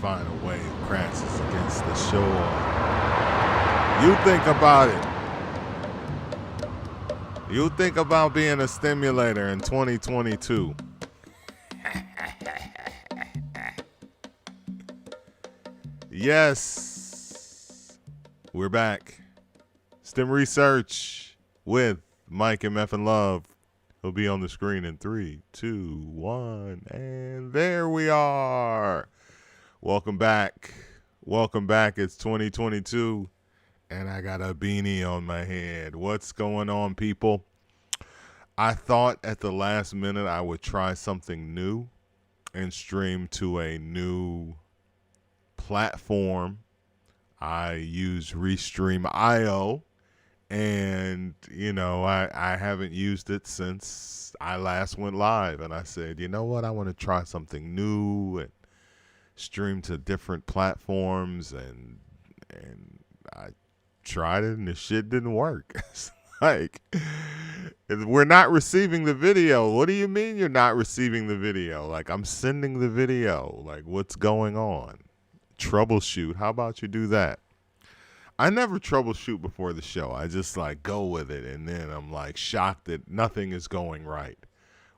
find a way it crashes against the shore. You think about it. You think about being a stimulator in 2022. Yes, we're back. STEM Research with Mike MFN Love. He'll be on the screen in 3, 2, 1, and there we are. Welcome back. Welcome back. It's 2022, and I got a beanie on my head. What's going on, people? I thought at the last minute I would try something new and stream to a new platform. I use Restream.io, and I haven't used it since I last went live, and I said, you know what, I want to try something new and stream to different platforms, and I tried it and the shit didn't work. It's like, we're not receiving the video. What do you mean you're not receiving the video? Like, I'm sending the video. Like, what's going on? Troubleshoot. How about you do that? I never troubleshoot before the show. I just go with it, and then I'm shocked that nothing is going right.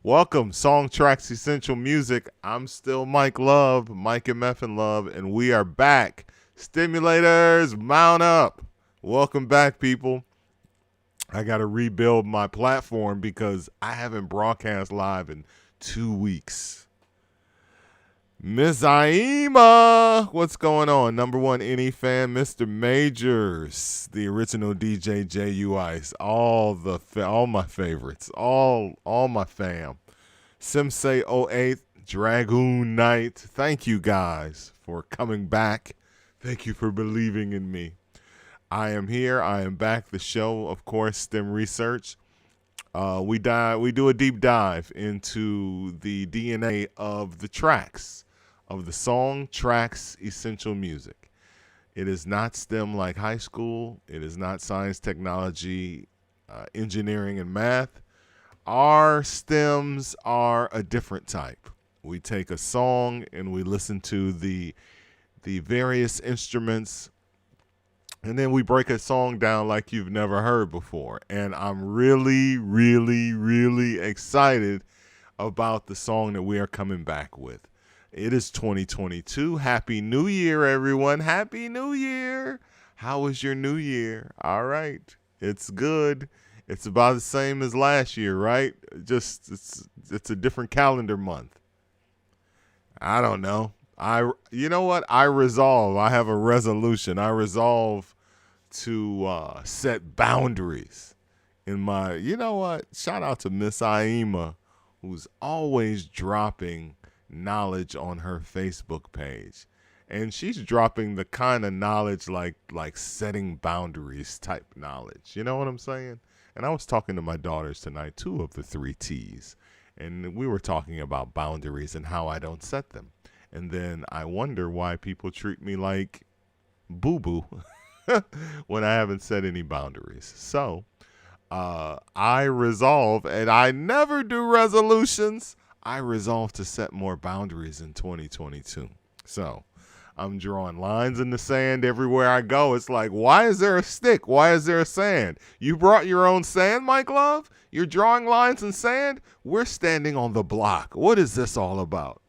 Welcome, Song Tracks Essential Music. I'm still Mike Love, Mike MFN Love, and we are back. Stimulators, mount up. Welcome back, people. I got to rebuild my platform because I haven't broadcast live in 2 weeks. Miss Aima, what's going on? Number one NE fan, Mr. Majors, the original DJ J.U. Ice, all my favorites, all my fam. Simsei 08, Dragoon Knight, thank you guys for coming back. Thank you for believing in me. I am here. I am back. The show, of course, STEM Research. We do a deep dive into the DNA of the tracks, of the song tracks essential music. It is not STEM like high school. It is not science, technology, engineering, and math. Our STEMs are a different type. We take a song and we listen to the various instruments, and then we break a song down like you've never heard before. And I'm really, really, really excited about the song that we are coming back with. It is 2022. Happy New Year, everyone. Happy New Year. How was your New Year? All right. It's good. It's about the same as last year, right? Just it's a different calendar month. I don't know. You know what? I have a resolution. I resolve to set boundaries in my, you know what? Shout out to Miss Aima, who's always dropping knowledge on her Facebook page. And she's dropping the kind of knowledge like setting boundaries type knowledge. You know what I'm saying? And I was talking to my daughters tonight, 2 of the 3 T's. And we were talking about boundaries and how I don't set them. And then I wonder why people treat me like boo-boo when I haven't set any boundaries. So I resolve, and I never do resolutions, I resolve to set more boundaries in 2022. So I'm drawing lines in the sand everywhere I go. It's like, why is there a stick? Why is there a sand? You brought your own sand, Mike Love? You're drawing lines in sand? We're standing on the block. What is this all about?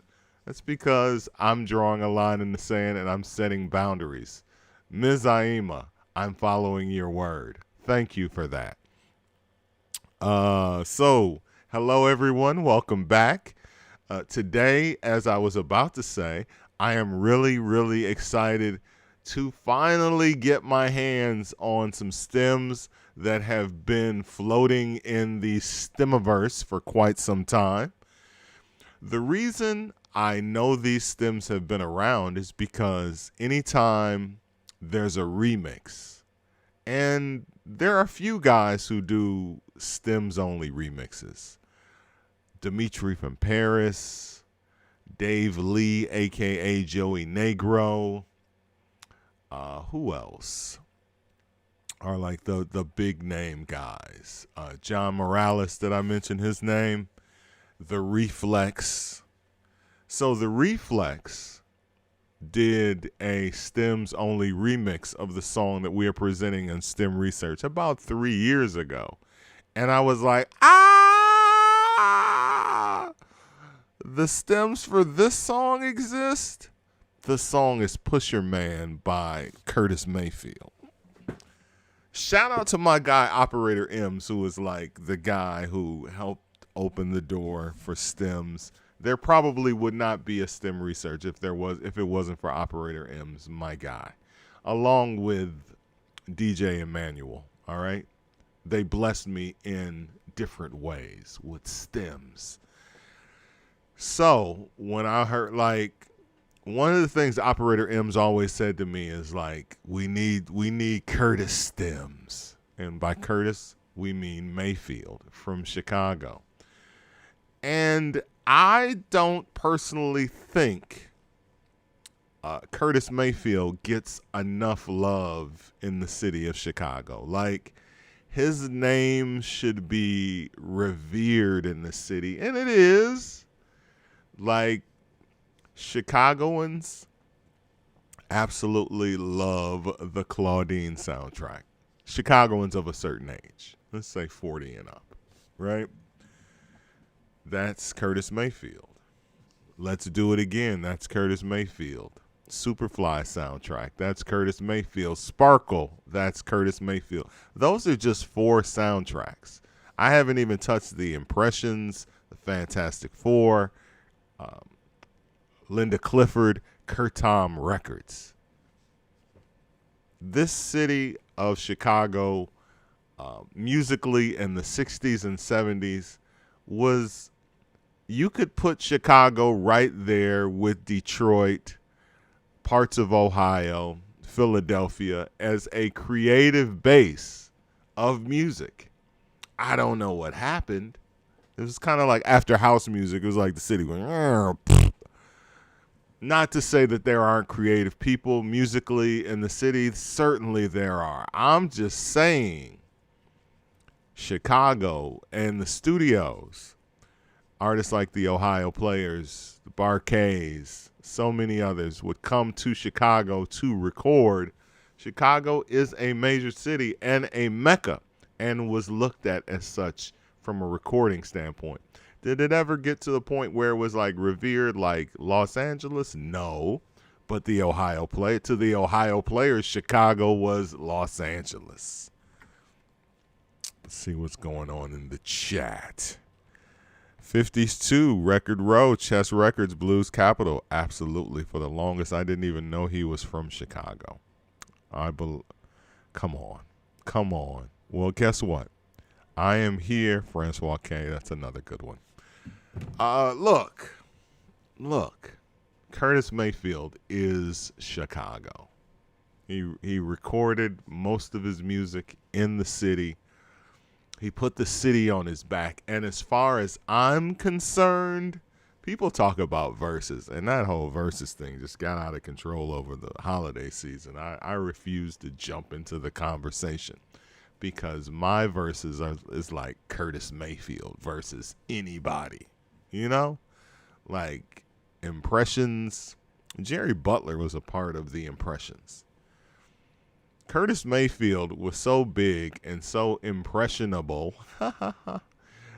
That's because I'm drawing a line in the sand and I'm setting boundaries. Ms. Aima, I'm following your word. Thank you for that. So, hello everyone. Welcome back. Today, as I was about to say, I am really, really excited to finally get my hands on some stems that have been floating in the STEMiverse for quite some time. The reason I know these stems have been around is because anytime there's a remix, and there are a few guys who do stems only remixes. Dimitri from Paris, Dave Lee, aka Joey Negro. Who else are like the big name guys? John Morales, did I mention his name? The Reflex. So the Reflex did a STEMs only remix of the song that we are presenting in STEM research about 3 years ago. And I was like, the stems for this song exist? The song is Pusherman by Curtis Mayfield. Shout out to my guy Operator M's, who is like the guy who helped open the door for STEMs. There probably would not be a STEM research if it wasn't for Operator M's, my guy, along with DJ Emmanuel. All right, they blessed me in different ways with STEMs. So when I heard, like, one of the things Operator M's always said to me is like, we need Curtis stems. And by Curtis, we mean Mayfield from Chicago. And I don't personally think Curtis Mayfield gets enough love in the city of Chicago. Like, his name should be revered in the city. And it is. Like, Chicagoans absolutely love the Claudine soundtrack. Chicagoans of a certain age, let's say 40 and up, right? That's Curtis Mayfield. Let's Do It Again, that's Curtis Mayfield. Superfly soundtrack, that's Curtis Mayfield. Sparkle, that's Curtis Mayfield. Those are just 4 soundtracks. I haven't even touched the Impressions, the Fantastic Four, Linda Clifford, CURTOM records. This city of Chicago, musically in the 60s and 70s, was, you could put Chicago right there with Detroit, parts of Ohio, Philadelphia, as a creative base of music. I don't know what happened. It was kind of like after house music, it was like the city going, not to say that there aren't creative people musically in the city. Certainly there are. I'm just saying Chicago and the studios, artists like the Ohio Players, the Barkays, so many others would come to Chicago to record. Chicago is a major city and a mecca and was looked at as such from a recording standpoint. Did it ever get to the point where it was like revered like Los Angeles? No. But to the Ohio Players, Chicago was Los Angeles. Let's see what's going on in the chat. 50s 2, Record Row, Chess Records, Blues Capital. Absolutely. For the longest, I didn't even know he was from Chicago. Come on. Well, guess what? I am here, Francois K. That's another good one. Look. Curtis Mayfield is Chicago. He recorded most of his music in the city. He put the city on his back. And as far as I'm concerned, people talk about verses, and that whole verses thing just got out of control over the holiday season. I refuse to jump into the conversation because my verses is like Curtis Mayfield versus anybody, you know? Like Impressions. Jerry Butler was a part of the Impressions. Curtis Mayfield was so big and so impressionable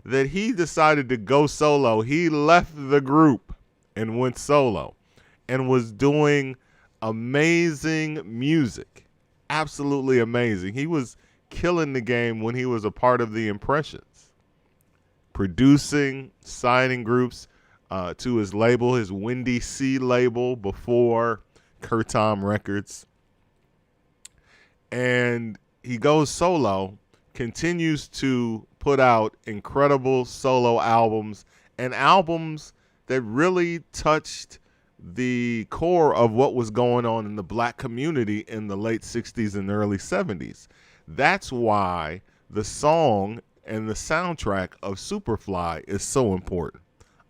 that he decided to go solo. He left the group and went solo and was doing amazing music. Absolutely amazing. He was killing the game when he was a part of the Impressions. Producing, signing groups to his label, his Windy C label before CURTOM Records. And he goes solo, continues to put out incredible solo albums and albums that really touched the core of what was going on in the black community in the late 60s and early 70s. That's why the song and the soundtrack of Superfly is so important.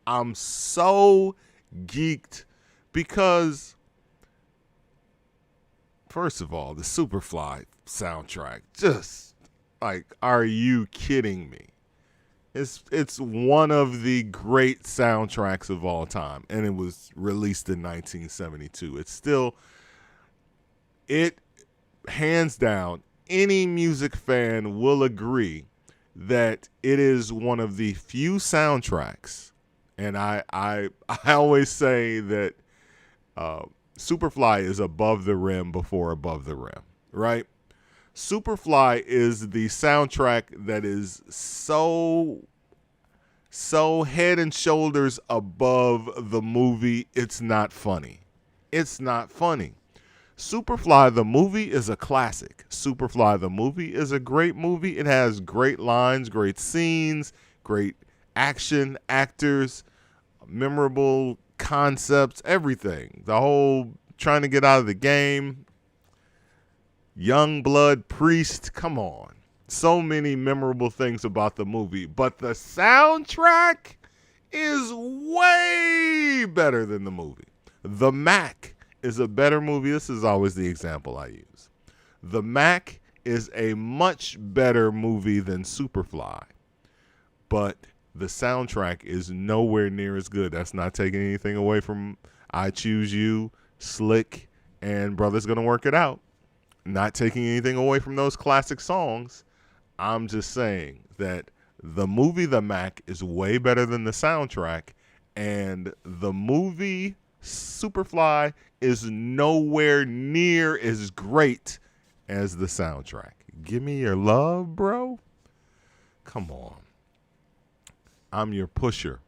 I'm so geeked because, first of all, the Superfly soundtrack, just like, are you kidding me? It's one of the great soundtracks of all time, and it was released in 1972. It's still it hands down. Any music fan will agree that it is one of the few soundtracks, and I always say that uh, Superfly is above the rim before above the rim, right? Superfly is the soundtrack that is so head and shoulders above the movie. It's not funny. It's not funny. Superfly the movie is a classic. Superfly the movie is a great movie. It has great lines, great scenes, great action, actors, memorable concepts, everything. The whole trying to get out of the game, young blood priest, come on. So many memorable things about the movie, but the soundtrack is way better than the movie. The Mac is a better movie. This is always the example I use. The Mac is a much better movie than Superfly, but the soundtrack is nowhere near as good. That's not taking anything away from I Choose You, Slick, and Brother's Gonna Work It Out. Not taking anything away from those classic songs. I'm just saying that the movie The Mac is way better than the soundtrack, and the movie Superfly is nowhere near as great as the soundtrack. Give me your love, bro. Come on. I'm your Pusherman.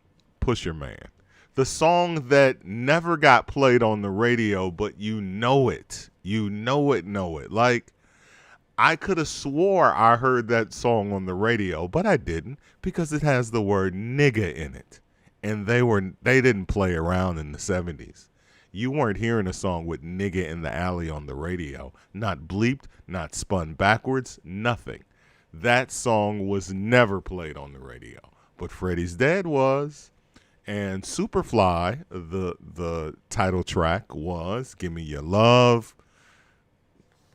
The song that never got played on the radio, but you know it. You know it. Like, I could have swore I heard that song on the radio, but I didn't because it has the word nigga in it. And they didn't play around in the 70s. You weren't hearing a song with nigga in the alley on the radio. Not bleeped, not spun backwards, nothing. That song was never played on the radio. But Freddie's Dead was. And Superfly, the title track was Give Me Your Love.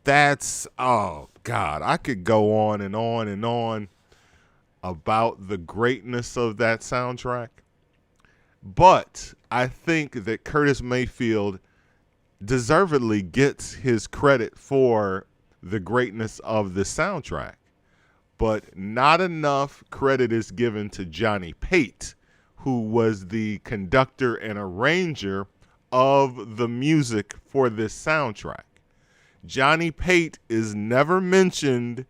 That's, oh God, I could go on and on and on about the greatness of that soundtrack. But I think that Curtis Mayfield deservedly gets his credit for the greatness of the soundtrack. But not enough credit is given to Johnny Pate, who was the conductor and arranger of the music for this soundtrack. Johnny Pate is never mentioned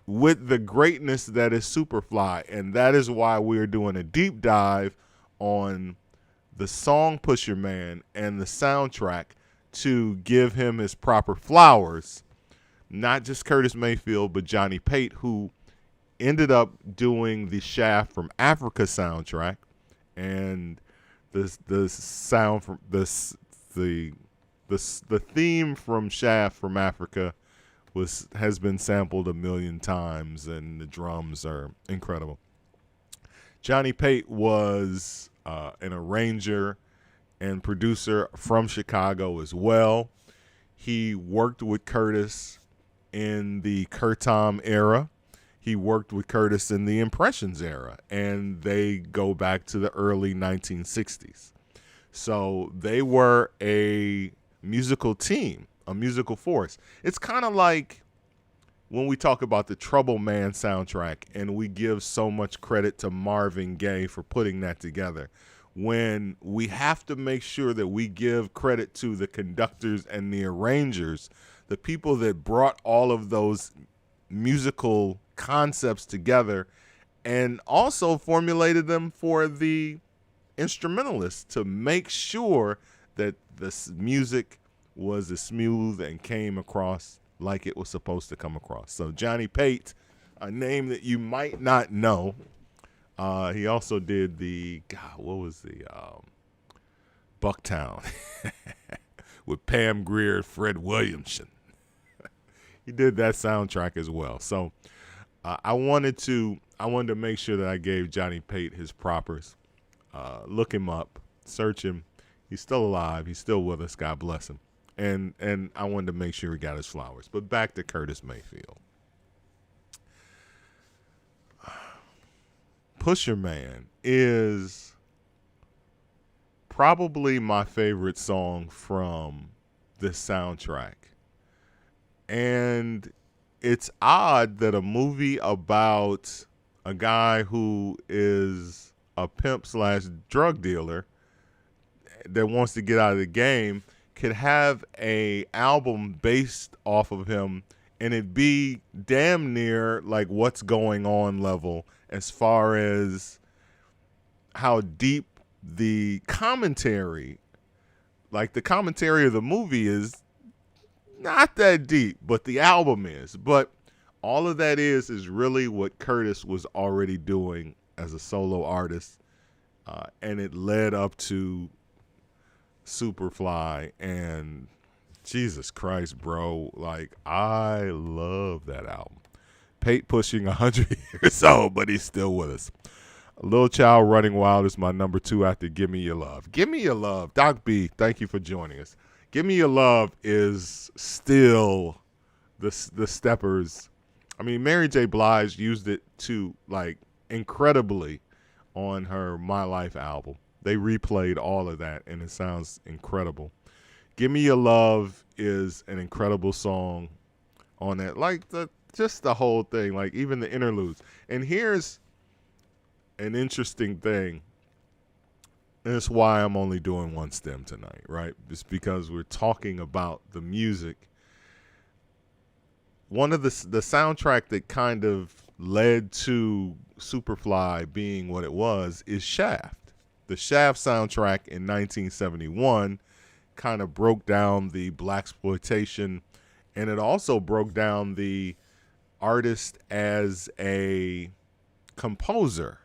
with the greatness that is Superfly, and that is why we're doing a deep dive on the song Pusherman and the soundtrack to give him his proper flowers. Not just Curtis Mayfield, but Johnny Pate, who ended up doing the Shaft from Africa soundtrack, and the sound from the theme from Shaft from Africa has been sampled a million times, and the drums are incredible. Johnny Pate was an arranger and producer from Chicago as well. He worked with Curtis in the CURTOM era. He worked with Curtis in the Impressions era, and they go back to the early 1960s. So they were a musical team, a musical force. It's kind of like when we talk about the Trouble Man soundtrack and we give so much credit to Marvin Gaye for putting that together, when we have to make sure that we give credit to the conductors and the arrangers, the people that brought all of those musical concepts together and also formulated them for the instrumentalists to make sure that the music was as smooth and came across like it was supposed to come across. So Johnny Pate, a name that you might not know. He also did Bucktown with Pam Grier and Fred Williamson. He did that soundtrack as well. So I wanted to make sure that I gave Johnny Pate his propers. Look him up, search him. He's still alive. He's still with us. God bless him. And I wanted to make sure he got his flowers. But back to Curtis Mayfield. Pusherman is probably my favorite song from this soundtrack. And it's odd that a movie about a guy who is a pimp slash drug dealer that wants to get out of the game could have a album based off of him and it be damn near like what's going on level as far as how deep the commentary, like the commentary of the movie is not that deep, but the album is. But all of that is really what Curtis was already doing as a solo artist, and it led up to Superfly. And Jesus Christ, bro, like I love that album. Pate pushing 100 years old, but he's still with us. Little Child Running Wild is my number 2 after Give Me Your Love. Give Me Your Love. Doc B, thank you for joining us. Give Me Your Love is still the Steppers. I mean, Mary J. Blige used it too, like, incredibly on her My Life album. They replayed all of that, and it sounds incredible. Give Me Your Love is an incredible song on that. Like, just the whole thing, like, even the interludes. And here's an interesting thing. And it's why I'm only doing one stem tonight, right? Just because we're talking about the music. One of the soundtrack that kind of led to Superfly being what it was is Shaft. The Shaft soundtrack in 1971 kind of broke down the blaxploitation, and it also broke down the artist as a composer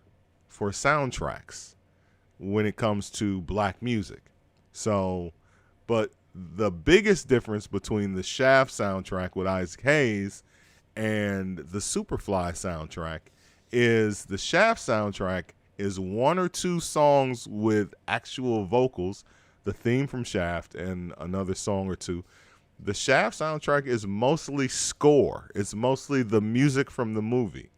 for soundtracks when it comes to black music. So, but the biggest difference between the Shaft soundtrack with Isaac Hayes and the Superfly soundtrack is the Shaft soundtrack is 1 or 2 songs with actual vocals, the theme from Shaft and another song or two. The Shaft soundtrack is mostly score. It's mostly the music from the movie.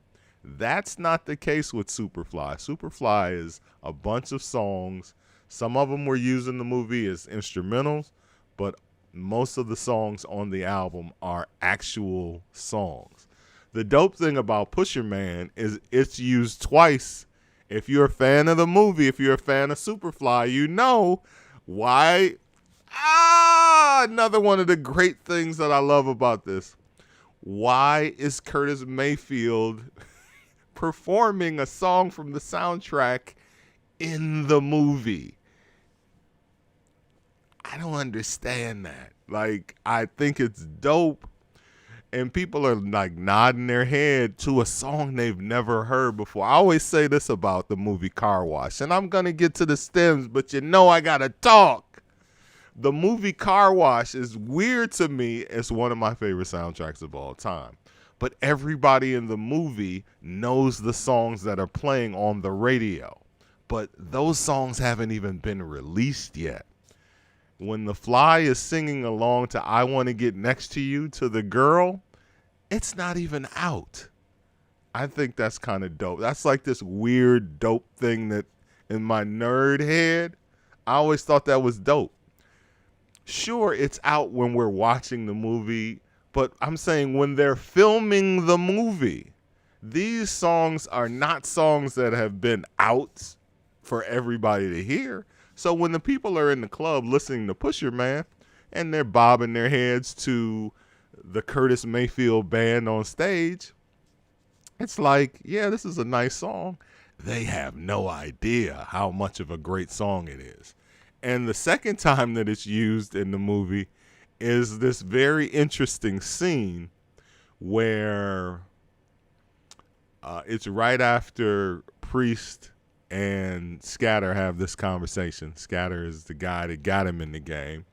That's not the case with Superfly. Superfly is a bunch of songs. Some of them were used in the movie as instrumentals, but most of the songs on the album are actual songs. The dope thing about Pusherman is it's used twice. If you're a fan of the movie, if you're a fan of Superfly, you know why. Another one of the great things that I love about this. Why is Curtis Mayfield performing a song from the soundtrack in the movie? I don't understand that. Like, I think it's dope, and people are like nodding their head to a song they've never heard before. I always say this about the movie Car Wash, and I'm gonna get to the stems, but you know I gotta talk. The movie Car Wash is weird to me. It's one of my favorite soundtracks of all time. But everybody in the movie knows the songs that are playing on the radio. But those songs haven't even been released yet. When the Fly is singing along to I Want to Get Next to You to the girl, it's not even out. I think that's kind of dope. That's like this weird dope thing that in my nerd head, I always thought that was dope. Sure, it's out when we're watching the movie, but I'm saying when they're filming the movie, these songs are not songs that have been out for everybody to hear. So when the people are in the club listening to Pusherman and they're bobbing their heads to the Curtis Mayfield band on stage, it's like, yeah, this is a nice song. They have no idea how much of a great song it is. And the second time that it's used in the movie is this very interesting scene where it's right after Priest and Scatter have this conversation. Scatter is the guy that got him in the game.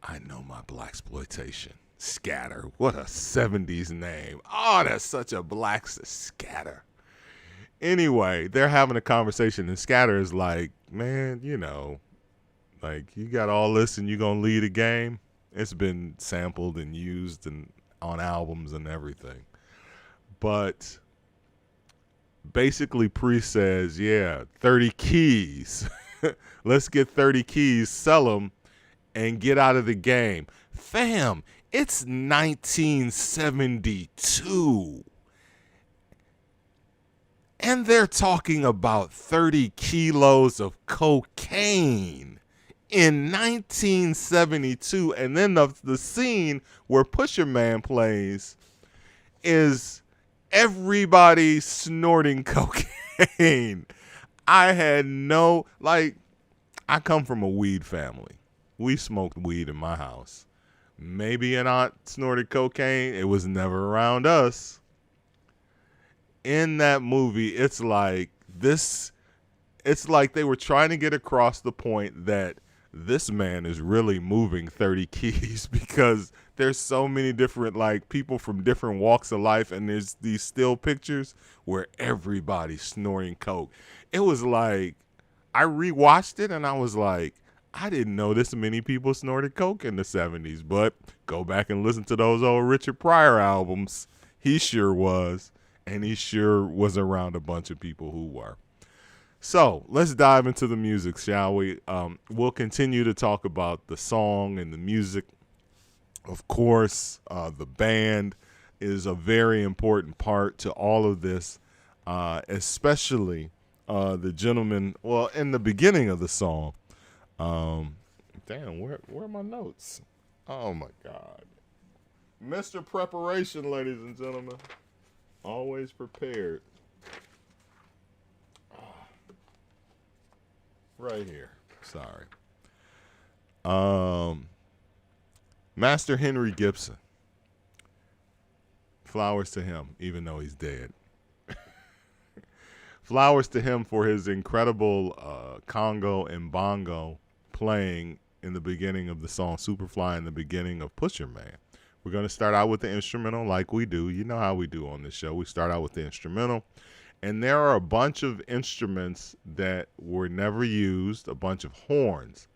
I know my blaxploitation. Scatter. What a 70s name. Oh, that's such a black Scatter. Anyway, they're having a conversation, and Scatter is like, man, you know, like, you got all this and you gonna lead a game? It's been sampled and used and on albums and everything. But basically Priest says, yeah, 30 keys. Let's get 30 keys, sell them, and get out of the game. Fam, it's 1972. And they're talking about 30 kilos of cocaine in 1972. And then the scene where Pusherman plays is everybody snorting cocaine. I had I come from a weed family. We smoked weed in my house. Maybe an aunt snorted cocaine. It was never around us. In that movie, it's like they were trying to get across the point that this man is really moving 30 keys because there's so many different people from different walks of life, and there's these still pictures where everybody's snorting coke. It was like I rewatched it and I was like, I didn't know this many people snorted coke in the 70s, but go back and listen to those old Richard Pryor albums. He sure was, and he sure was around a bunch of people who were. So let's dive into the music, shall we? We'll continue to talk about the song and the music. Of course, the band is a very important part to all of this, especially the gentleman. Well, in the beginning of the song, damn, where are my notes? Oh my God, Mr. Preparation, ladies and gentlemen, always prepared. Right here. Sorry. Master Henry Gibson. Flowers to him, even though he's dead. Flowers to him for his incredible congo and bongo playing in the beginning of the song Superfly and the beginning of Pusherman. We're going to start out with the instrumental like we do. You know how we do on this show. We start out with the instrumental. And there are a bunch of instruments that were never used, a bunch of horns.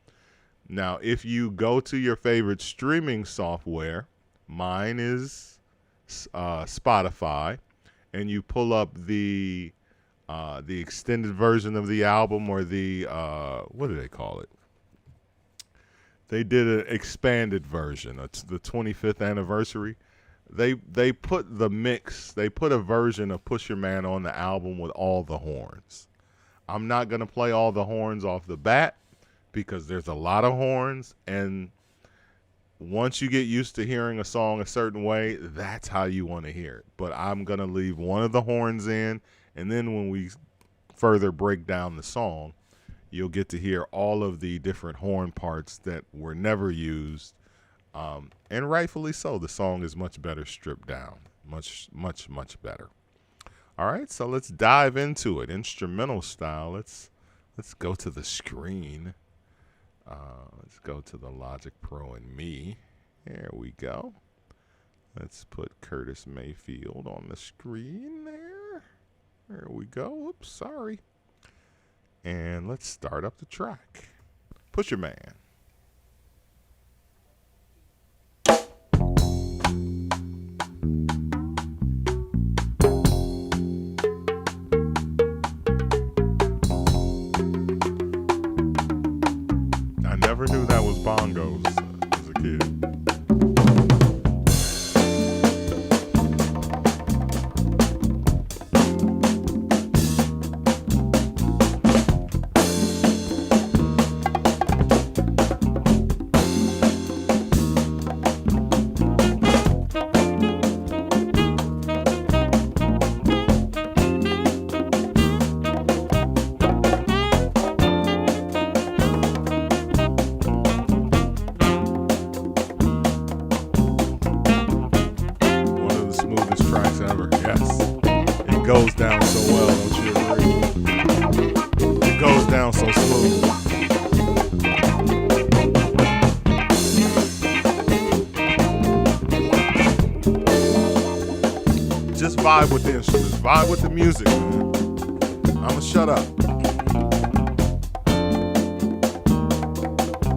Now, if you go to your favorite streaming software, mine is Spotify, and you pull up the extended version of the album, or the, what do they call it? They did an expanded version. It's the 25th anniversary. They put the mix. They put a version of Pusherman on the album with all the horns. I'm not going to play all the horns off the bat because there's a lot of horns. And once you get used to hearing a song a certain way, that's how you want to hear it. But I'm going to leave one of the horns in. And then when we further break down the song, you'll get to hear all of the different horn parts that were never used. And rightfully so. The song is much better stripped down. Much, much, much better. All right, so let's dive into it. Instrumental style. Let's go to the screen. Let's go to the Logic Pro and me. There we go. Let's put Curtis Mayfield on the screen there. There we go. Oops, sorry. And let's start up the track. Pusherman. Never knew that was bongos as a kid. Goes down so well, don't you agree? It goes down so smooth. Just vibe with the instruments, vibe with the music, man. I'ma shut up.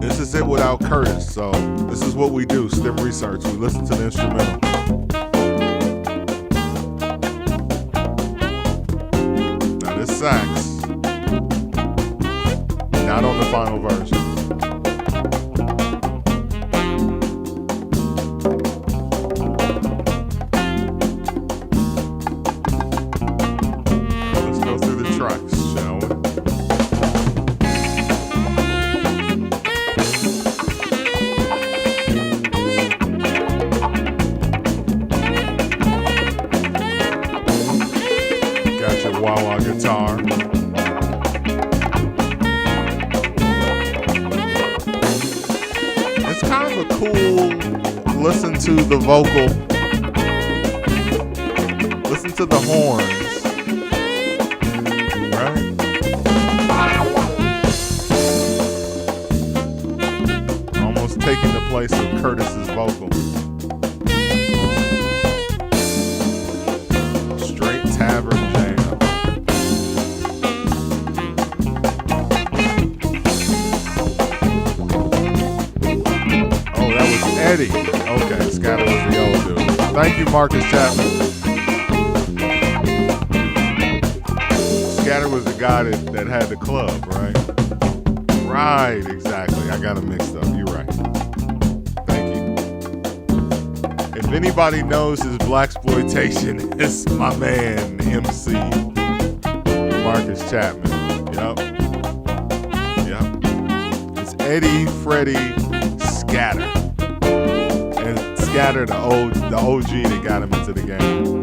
This is it without Curtis, so this is what we do, STEM research. We listen to the instrumental. sax. Not on the final version. Let's go through the tracks, shall we? Got your wah-wah guitar. It's kind of a cool listen to the vocal, listen to the horns, right? Almost taking the place of Curtis's vocal. Straight tavern jam. Eddie. Okay, Scatter was the old dude. Thank you, Marcus Chapman. Scatter was the guy that had the club, right? Right, exactly. I got it mixed up. You're right. Thank you. If anybody knows his blaxploitation, it's my man, MC Marcus Chapman. Yep. It's Eddie Freddie Scatter. Scatter, the OG that got him into the game.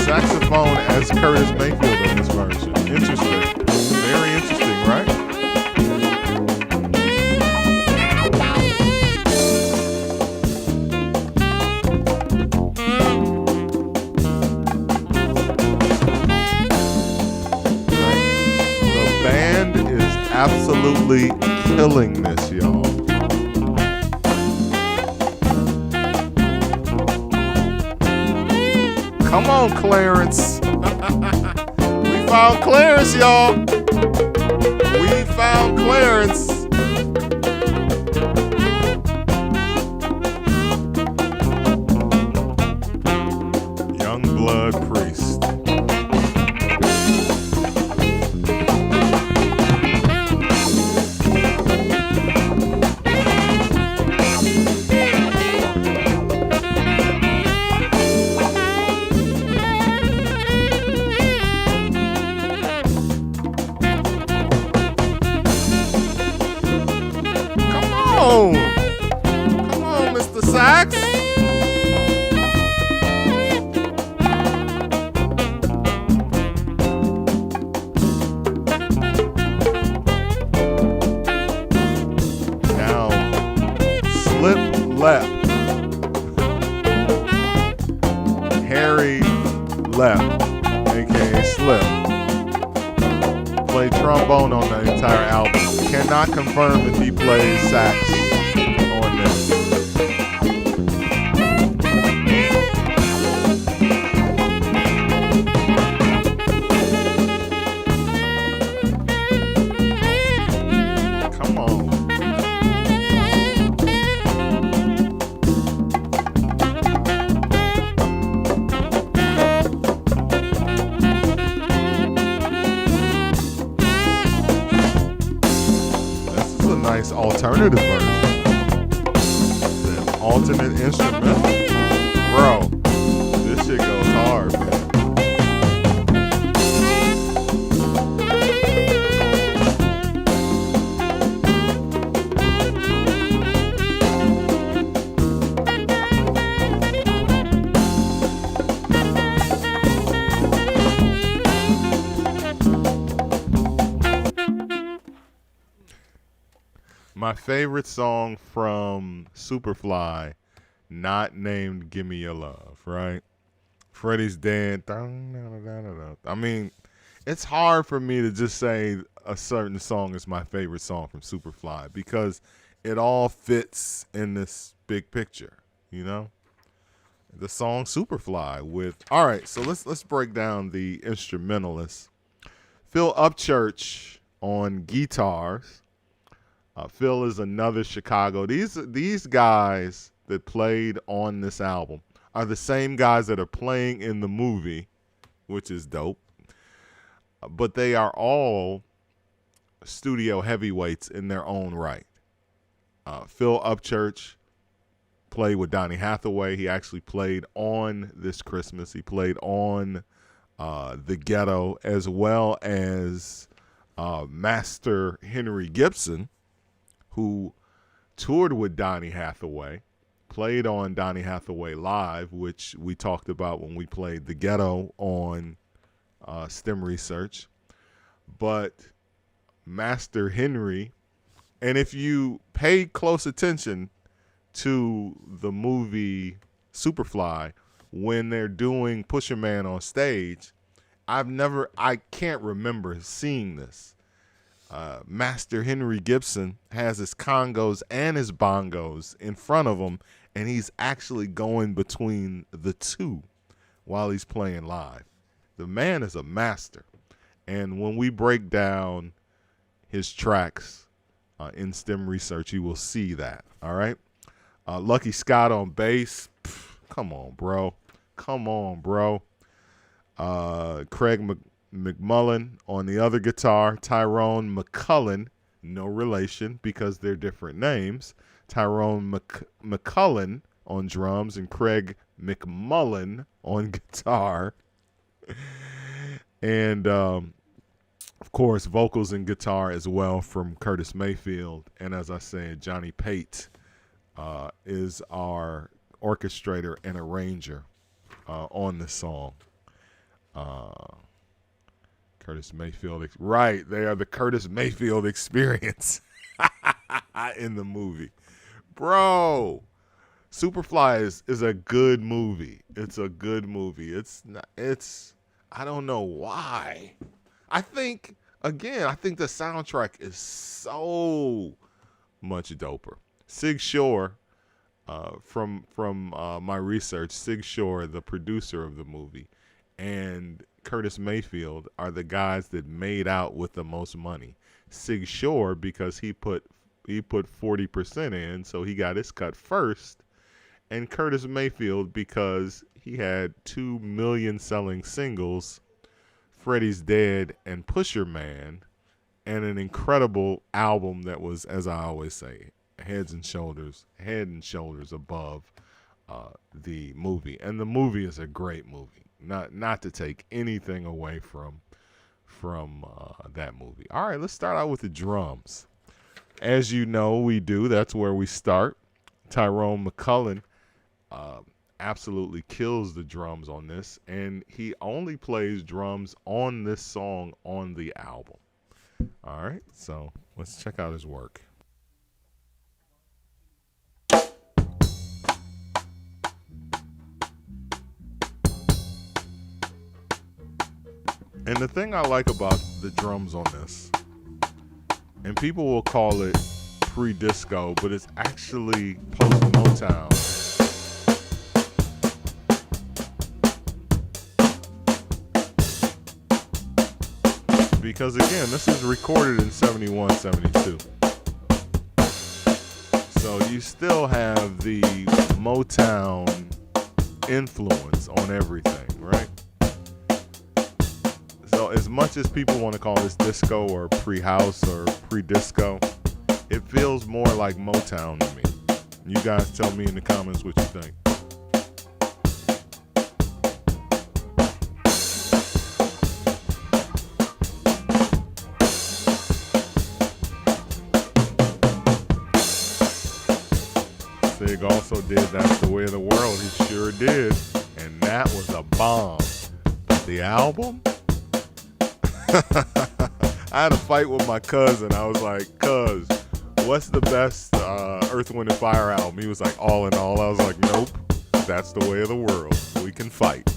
Saxophone as Curtis Mayfield in this version. Interesting. Very interesting, right? The band is absolutely killing this, y'all. Come on, Clarence. We found Clarence, y'all. We found Clarence. Young blood priest. Come on, Mr. Sax. Now, slip left. Harry left, aka Slip. Played trombone on the entire album. Cannot confirm if he plays sax on this. Come on. Nice alternative version. An alternate instrumental. Bro, this shit goes hard, man. My favorite song from Superfly, not named Gimme Your Love, right? Freddie's dead. I mean, it's hard for me to just say a certain song is my favorite song from Superfly because it all fits in this big picture, you know? The song Superfly with all right, so let's break down the instrumentalists. Phil Upchurch on guitars. Phil is another Chicago. These guys that played on this album are the same guys that are playing in the movie, which is dope. But they are all studio heavyweights in their own right. Phil Upchurch played with Donny Hathaway. He actually played on This Christmas. He played on The Ghetto, as well as Master Henry Gibson, who toured with Donny Hathaway, played on Donny Hathaway Live, which we talked about when we played The Ghetto on S.T.E.M Research. But Master Henry, and if you pay close attention to the movie Superfly, when they're doing Pusherman on stage, I can't remember seeing this. Master Henry Gibson has his congos and his bongos in front of him, and he's actually going between the two while he's playing live. The man is a master. And when we break down his tracks in S.T.E.M Research, you will see that. All right. Lucky Scott on bass. Come on, bro. Come on, bro. Craig McMullen on the other guitar. Tyrone McCullen, no relation because they're different names. Tyrone McCullen on drums and Craig McMullen on guitar. And, of course, vocals and guitar as well from Curtis Mayfield. And as I said, Johnny Pate is our orchestrator and arranger on this song. Curtis Mayfield. Right, they are the Curtis Mayfield experience in the movie. Bro, Superfly is a good movie. It's a good movie. I don't know why. I think the soundtrack is so much doper. Sig Shore, from my research, Sig Shore, the producer of the movie, and Curtis Mayfield are the guys that made out with the most money. Sig Shore because he put 40% in, so he got his cut first, and Curtis Mayfield because he had 2 million selling singles, Freddie's Dead and Pusherman, and an incredible album that was, as I always say, head and shoulders above the movie. And the movie is a great movie. Not to take anything away from that movie. All right, let's start out with the drums. As you know, we do. That's where we start. Tyrone McCullen absolutely kills the drums on this, and he only plays drums on this song on the album. All right, so let's check out his work. And the thing I like about the drums on this, and people will call it pre-disco, but it's actually post-Motown. Because again, this is recorded in 71, 72. So you still have the Motown influence on everything, right? So as much as people want to call this disco or pre-house or pre-disco, it feels more like Motown to me. You guys tell me in the comments what you think. Sig also did That's the Way of the World. He sure did. And that was a bomb. But the album? I had a fight with my cousin. I was like, cuz, what's the best Earth, Wind & Fire album? He was like, All in All. I was like, nope. That's the Way of the World. We can fight.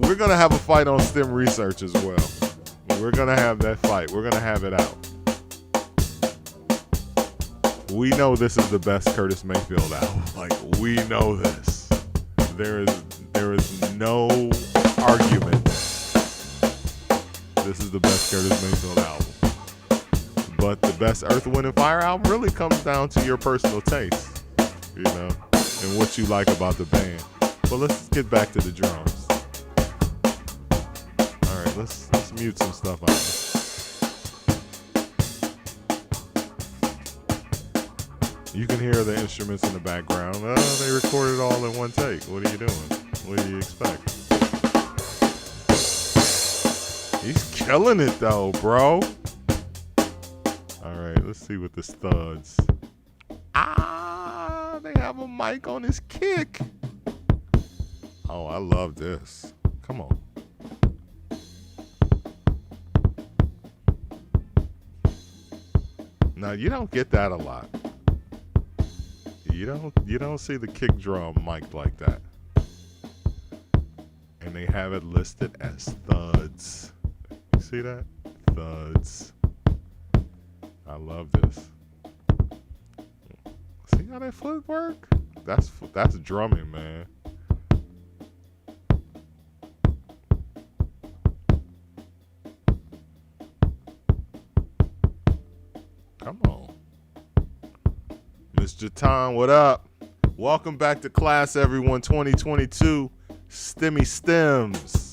we're going to have a fight on STEM research as well. We're going to have that fight. We're going to have it out. We know this is the best Curtis Mayfield album. Like, we know this. There is no argument. This is the best Curtis Mayfield album. But the best Earth, Wind, and Fire album really comes down to your personal taste, you know, and what you like about the band. But let's get back to the drums. All right, let's mute some stuff out. You can hear the instruments in the background. They recorded it all in one take. What are you doing? What do you expect? He's killing it though, bro. All right, let's see what the studs. They have a mic on his kick. Oh, I love this. Come on. Now, you don't get that a lot. You don't see the kick drum mic'd like that. And they have it listed as thuds. You see that? Thuds. I love this. See how that foot work? That's drumming, man. Come on. Miss Jatan, what up? Welcome back to class, everyone. 2022 STEMmy STEMs.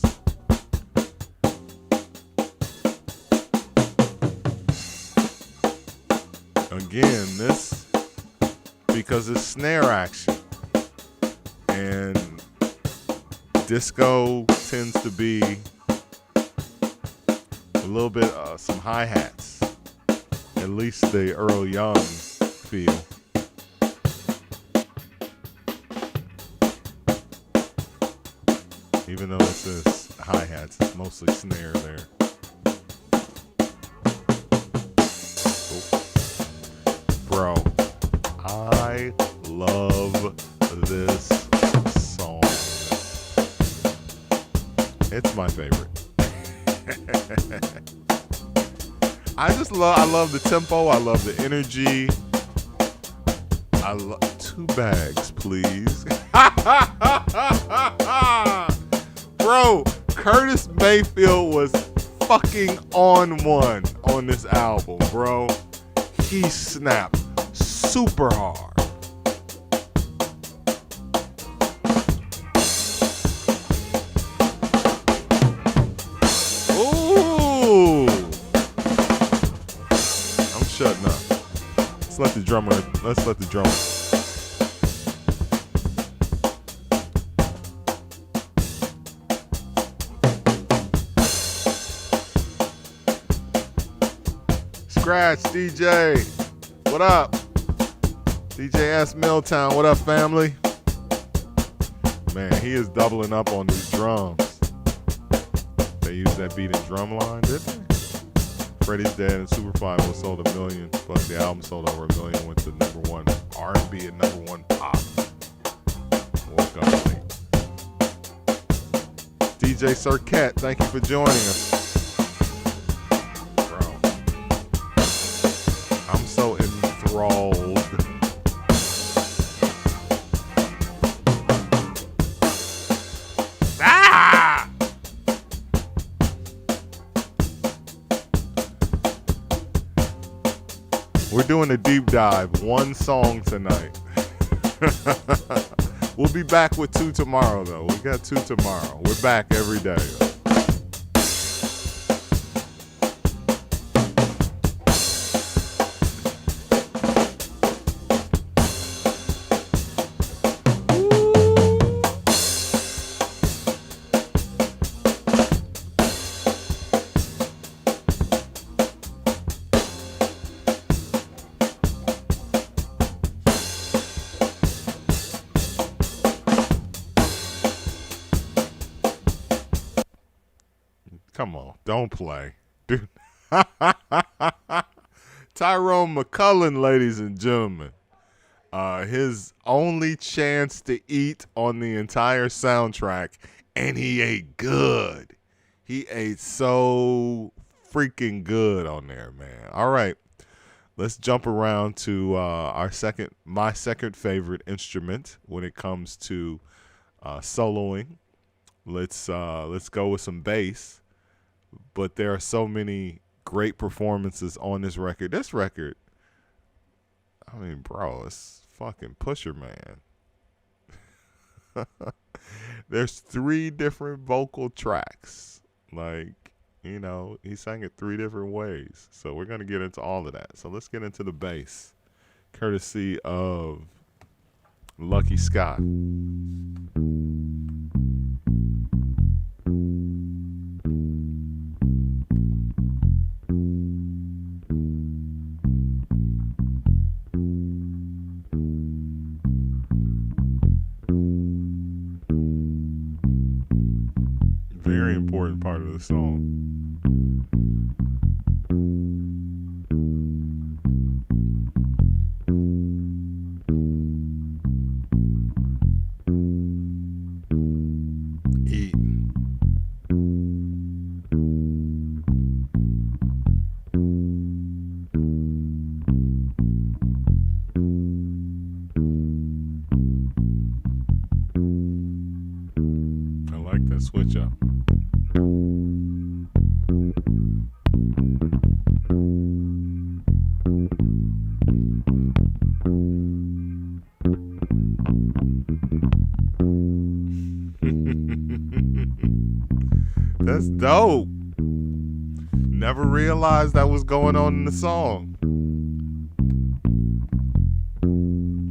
Again, this because it's snare action, and disco tends to be a little bit some hi-hats, at least the Earl Young feel. Even though it says hi-hats, it's mostly snare there. Bro, I love this song. It's my favorite. I love the tempo. I love the energy. I love 2 bags, please. Bro, Curtis Mayfield was fucking on one on this album, bro. He snapped super hard. Ooh. I'm shutting up. Let's let the drummer. Scratch, DJ. What up? DJ S. Milltown. What up, family? Man, he is doubling up on these drums. They used that beat and drum line, didn't they? Freddie's Dead and Superfly was sold 1 million, plus the album sold over 1 million, went to #1 R&B and #1 pop. Woke up late. DJ Cirquette, thank you for joining us. So enthralled. Ah! We're doing a deep dive. 1 song tonight. We'll be back with 2 tomorrow, though. We got 2 tomorrow. We're back every day. Come on, don't play. Dude. Tyrone McCullen, ladies and gentlemen. His only chance to eat on the entire soundtrack, And he ate good. He ate so freaking good on there, man. All right. Let's jump around to my second favorite instrument when it comes to soloing. Let's go with some bass. But there are so many great performances on this record. This record, I mean, bro, it's fucking Pusherman. There's 3 different vocal tracks. Like, he sang it 3 different ways. So we're going to get into all of that. So let's get into the bass, courtesy of Lucky Scott. Very important part of the song. I like that switch up. That's dope. Never realized that was going on in the song.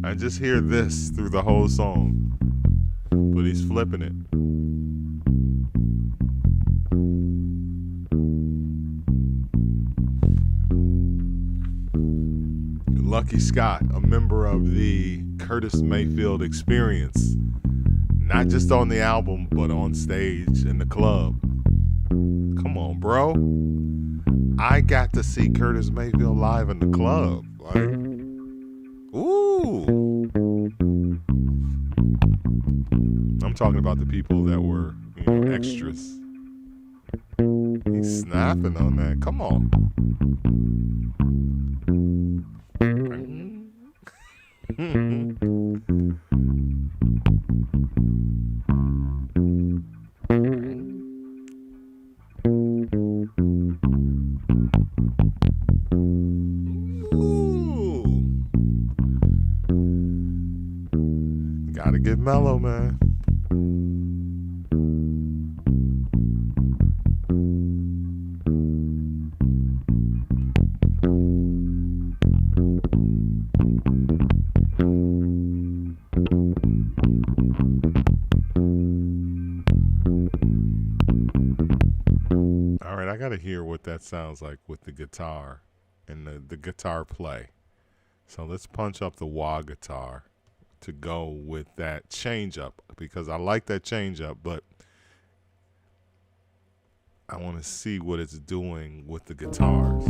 I just hear this through the whole song, but he's flipping it. Lucky Scott, a member of the Curtis Mayfield Experience, not just on the album, but on stage in the club. Come on, bro. I got to see Curtis Mayfield live in the club. Like, ooh. I'm talking about the people that were, extras. He's snapping on that. Come on. Gotta get mellow, man. All right, I gotta hear what that sounds like with the guitar and the guitar play. So let's punch up the wah guitar to go with that change up, because I like that change up, but I want to see what it's doing with the guitars.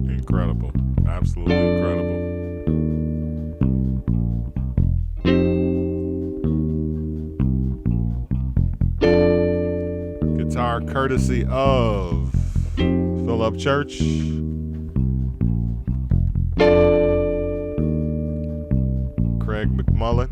Incredible. Absolutely incredible. Guitar courtesy of Philip Church. Craig McMullen.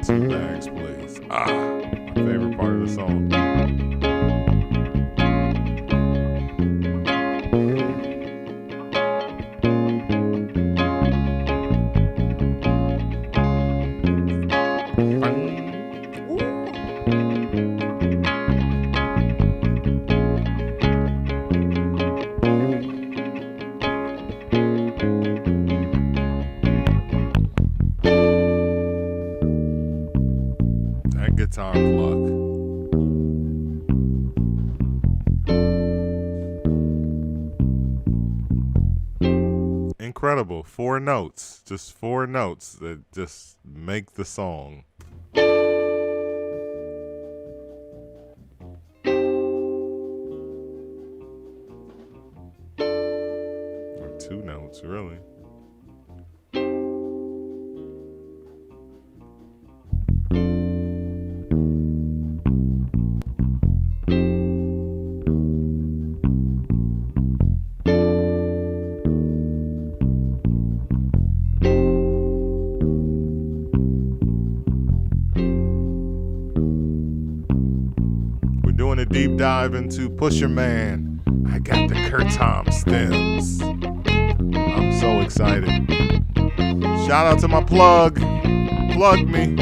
Two bags, please. My favorite part of the song. guitar pluck. Incredible. 4 notes. Just 4 notes that just make the song. Or 2 notes, really. Doing a deep dive into Pusherman. I got the CURTOM stems. I'm so excited. Shout out to my plug. Plug me.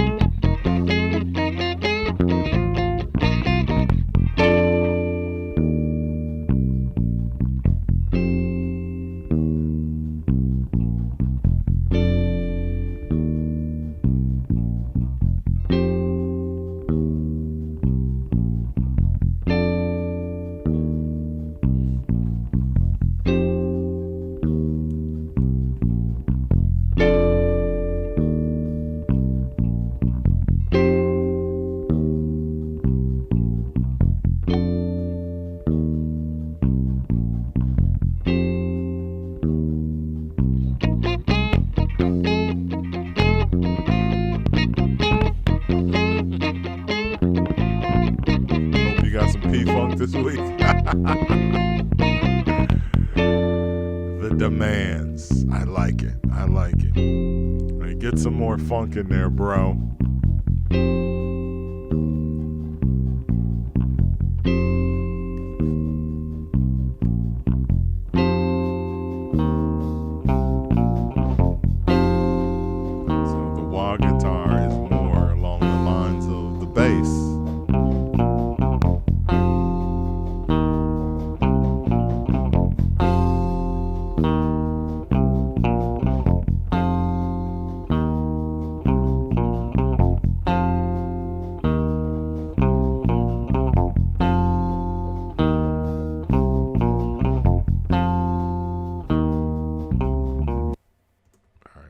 P-Funk this week. The demands. I like it. I like it. Hey, get some more funk in there, bro. So the wah guitar is more along the lines of the bass.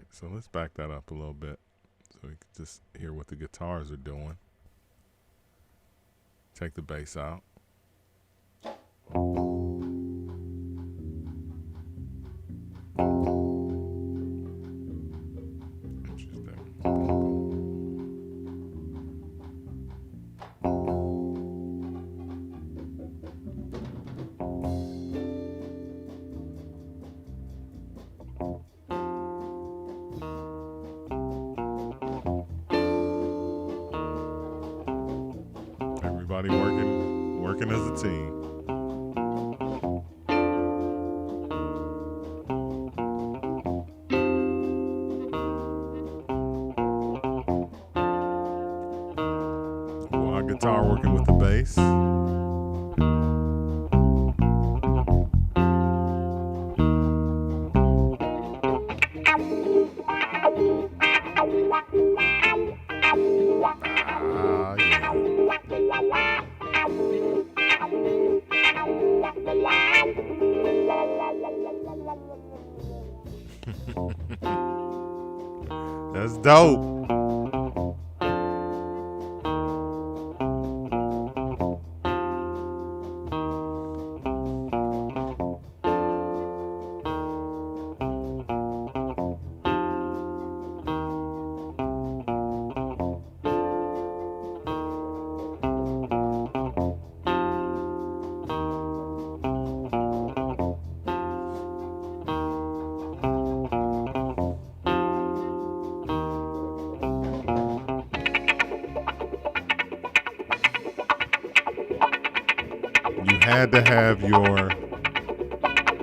So let's back that up a little bit so we can just hear what the guitars are doing. Take the bass out. Interesting. Everybody working as a team. Wah guitar working with the bass. That's dope. You had to have your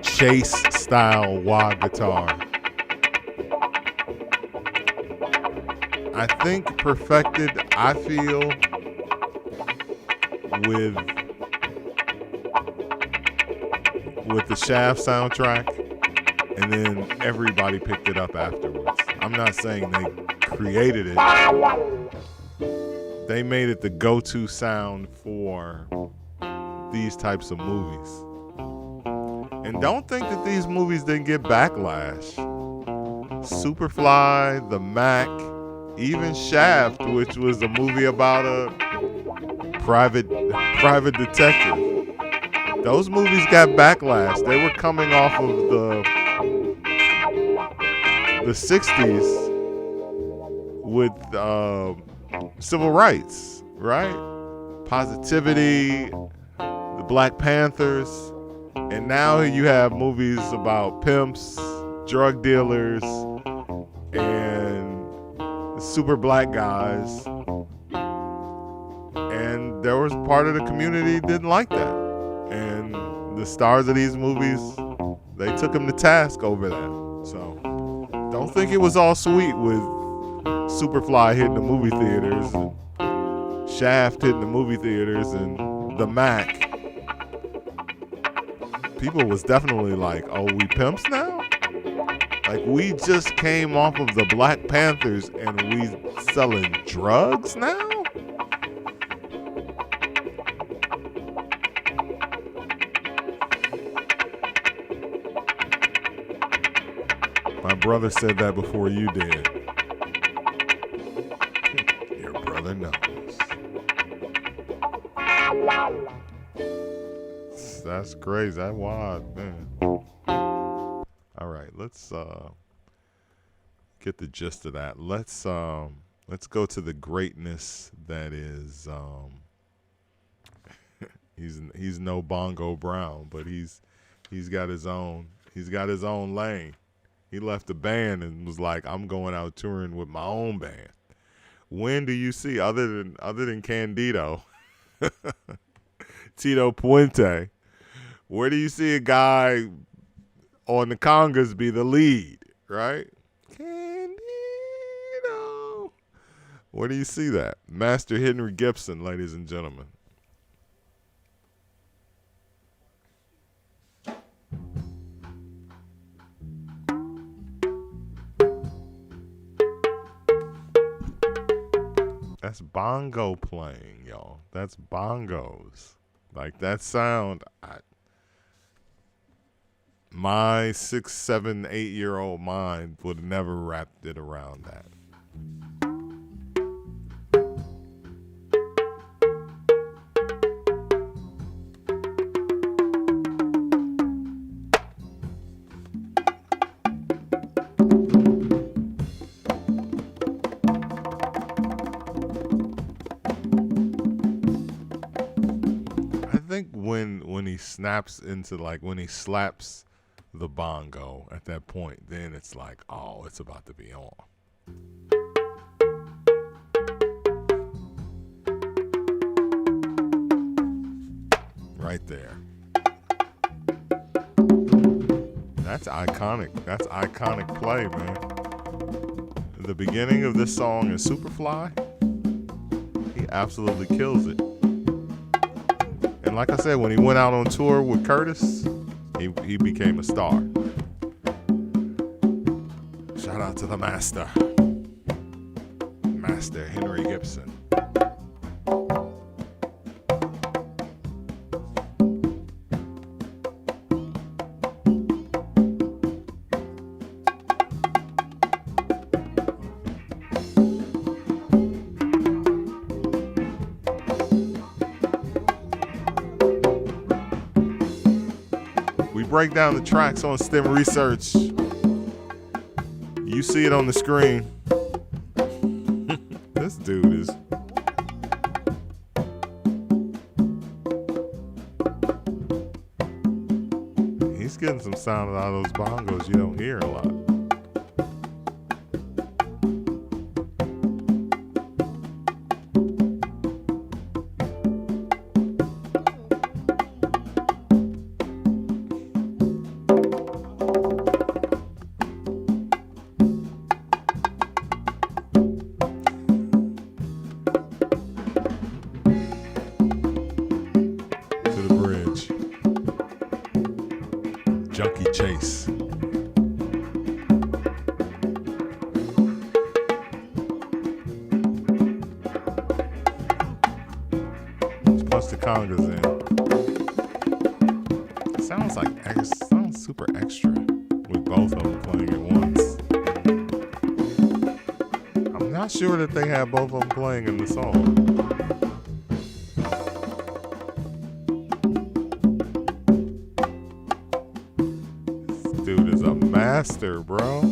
chase style wah guitar. I think perfected, I feel, with the Shaft soundtrack, and then everybody picked it up afterwards. I'm not saying they created it. they made it the go-to sound for these types of movies. And don't think that these movies didn't get backlash. Superfly, The Mac, even Shaft, which was a movie about a private detective. Those movies got backlash. They were coming off of the 60s with civil rights, right? Positivity, the Black Panthers, and now you have movies about pimps, drug dealers, and super black guys. And there was part of the community didn't like that. And the stars of these movies, they took them to task over that. So don't think it was all sweet with Superfly hitting the movie theaters and Shaft hitting the movie theaters and The Mac. People was definitely like, oh, we pimps now? Like, we just came off of the Black Panthers and we selling drugs now? My brother said that before you did. Your brother knows. That's crazy. That's wild, man. All right, let's get the gist of that. Let's go to the greatness that is. He's no Bongo Brown, but he's got his own lane. He left the band and was like, I'm going out touring with my own band. When do you see, other than Candido, Tito Puente, where do you see a guy on the congas be the lead, right? Candido. Where do you see that? Master Henry Gibson, ladies and gentlemen. That's bongo playing, y'all. That's bongos. Like that sound, my 6, 7, 8-year-old mind would have never wrapped it around that. When he snaps into, like, when he slaps the bongo at that point, then it's like, oh, it's about to be on. Right there. That's iconic. That's iconic play, man. The beginning of this song is Superfly. He absolutely kills it. And like I said, when he went out on tour with Curtis, he became a star. Shout out to the master Henry Gibson. Break down the tracks on STEM Research. You see it on the screen. This dude is. He's getting some sound out of those bongos you don't hear a lot. Chase. congas in. It sounds like sounds super extra with both of them playing at once. I'm not sure that they have both of them playing in the song. This dude is a master, bro.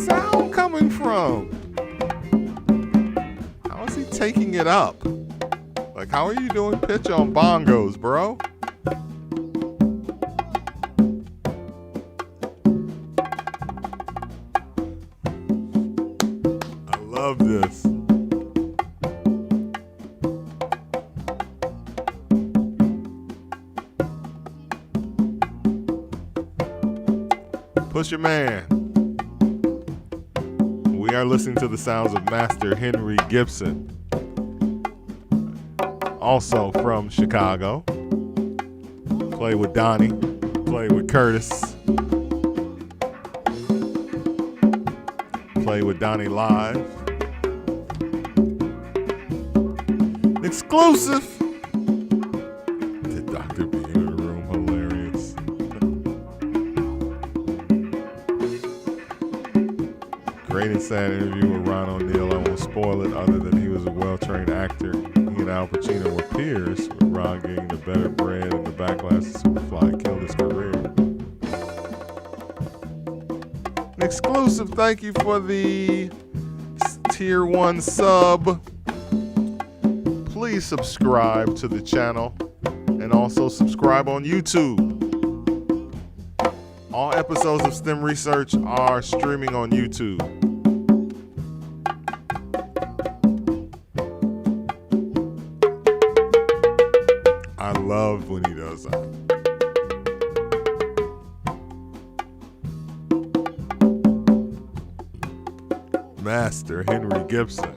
Sound coming from? How is he taking it up? Like, how are you doing pitch on bongos, bro? I love this. Pusherman. We are listening to the sounds of Master Henry Gibson, also from Chicago. Play with Donnie, play with Curtis, play with Donnie live. Exclusive. The Dr. B in the room, hilarious. Great and sad interview with Ron O'Neal. I won't spoil it other than he was a well-trained actor. He and Al Pacino were peers, with Ron getting the better bread and the backlash of Superfly killed his career. An exclusive thank you for the tier 1 sub. Please subscribe to the channel and also subscribe on YouTube. All episodes of STEM Research are streaming on YouTube. I love when he does that. Master Henry Gibson.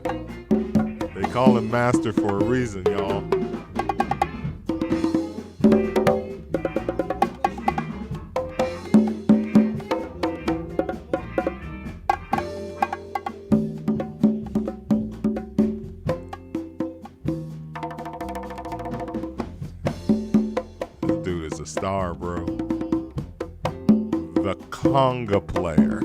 They call him Master for a reason, y'all. Star, bro. The conga player.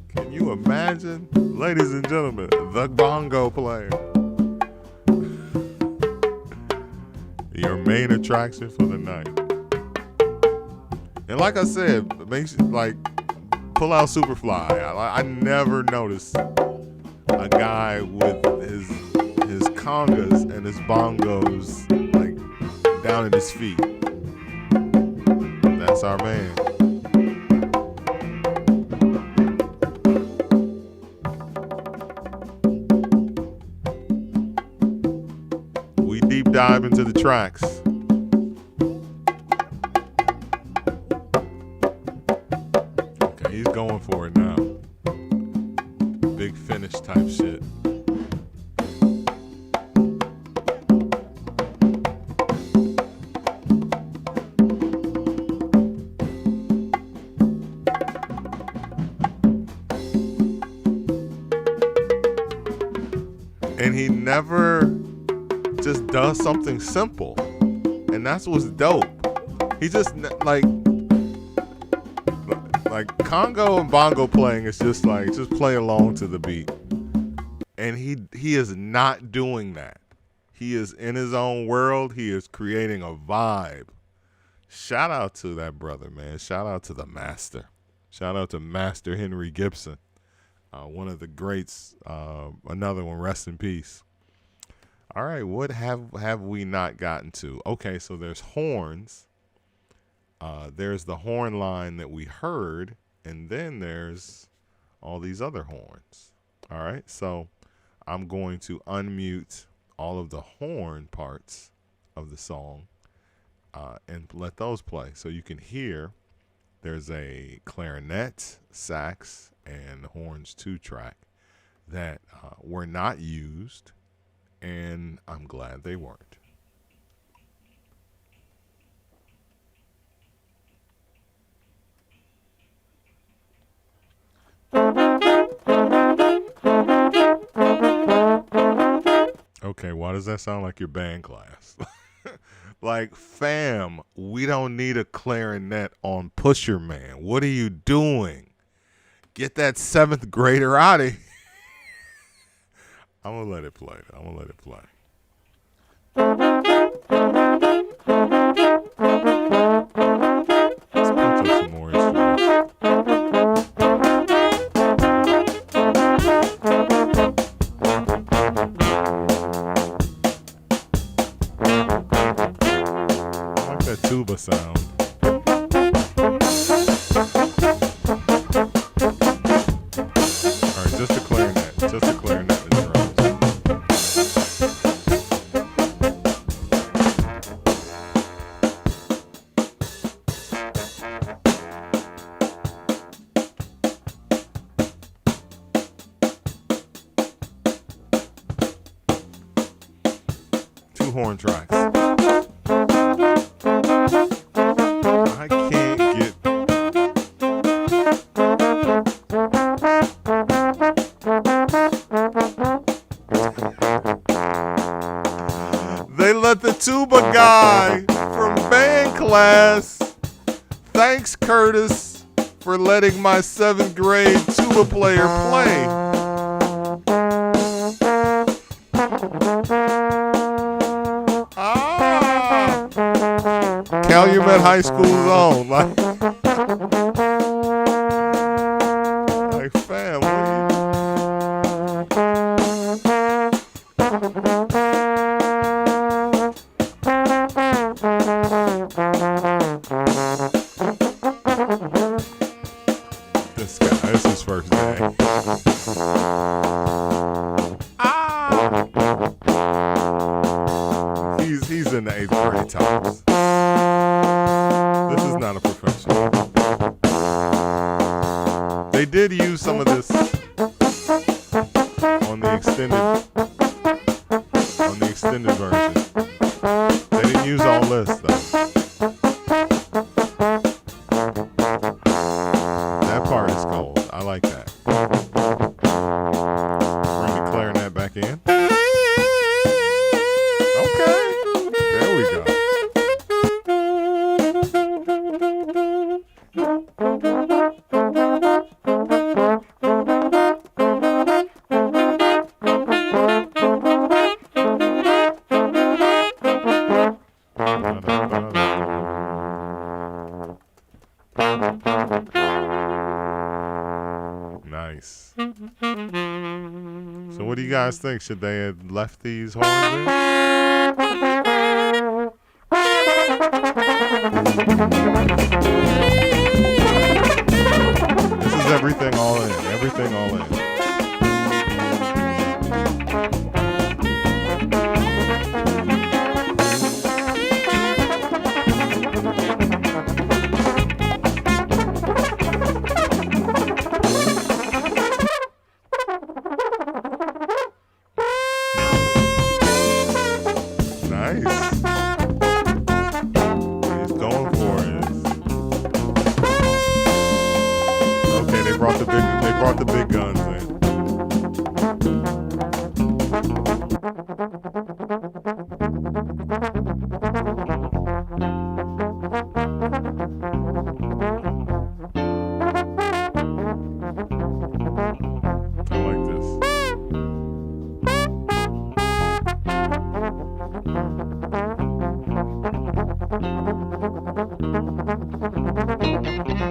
Can you imagine? Ladies and gentlemen, the bongo player. Your main attraction for the night. And like I said, pull out Superfly. I never noticed a guy with his congas and his bongos like down at his feet. That's our man. We deep dive into the tracks. Okay, he's going for it now. Big finish type shit. And he never just does something simple. And that's what's dope. He just like congo and bongo playing is just play along to the beat. And he is not doing that. He is in his own world. He is creating a vibe. Shout out to that brother, man. Shout out to the master. Shout out to Master Henry Gibson. One of the greats, another one, rest in peace. All right, what have we not gotten to? Okay, so there's horns. There's the horn line that we heard, and then there's all these other horns. All right, so I'm going to unmute all of the horn parts of the song and let those play so you can hear. There's a clarinet, sax, and horns 2 track that were not used and I'm glad they weren't. Okay, why does that sound like your band class? Like, fam, we don't need a clarinet on Pusherman. What are you doing? Get that seventh grader out of here. I'm going to let it play. I'm going to let it play. Let's punch up some more instruments. I like that tuba sound. All right, just a clarinet. Just a clarinet and drums. Two horn tracks. I can't get. They let the tuba guy from band class. Thanks, Curtis, for letting my 7th grade tuba player play. Calumet High School's own. Like fam, what are you? This guy, this is his first day. He's in the 8th grade tops. This is not a professional. They did use some of this on the extended version. They didn't use all this though. That part is cold. I like that. Bring the clarinet back in. Okay. There we go. Nice. So what do you guys think? Should they have left these horns in? This is everything all in. Everything all in. They brought the big guns in. I like this.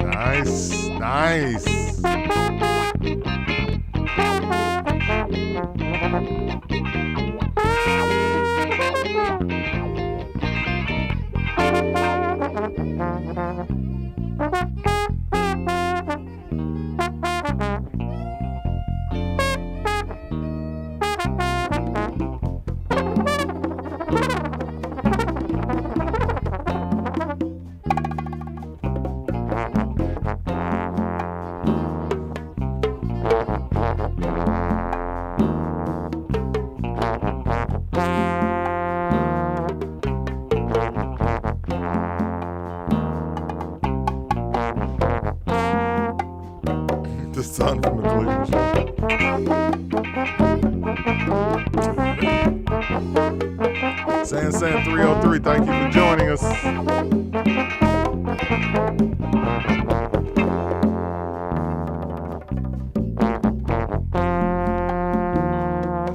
Nice, nice. son from the Cleveland Show. San 303, thank you for joining us.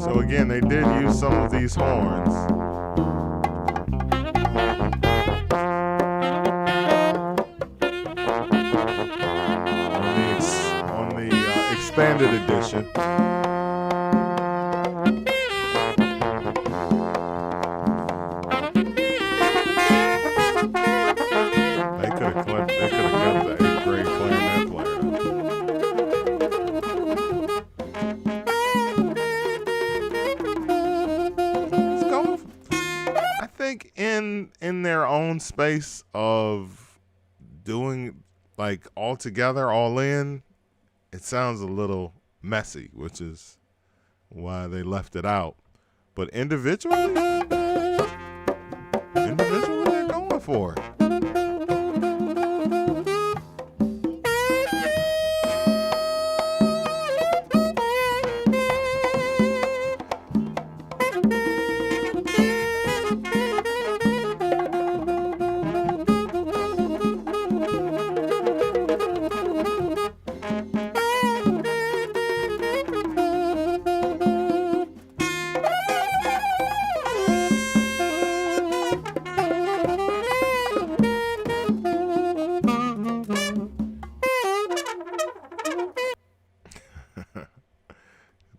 So again, they did use some of these horns. On the expanded edition. They could have kept the 8th grade clarinet player. I think in their own space of doing like all together, all in, it sounds a little messy, which is why they left it out. But individually they're going for it.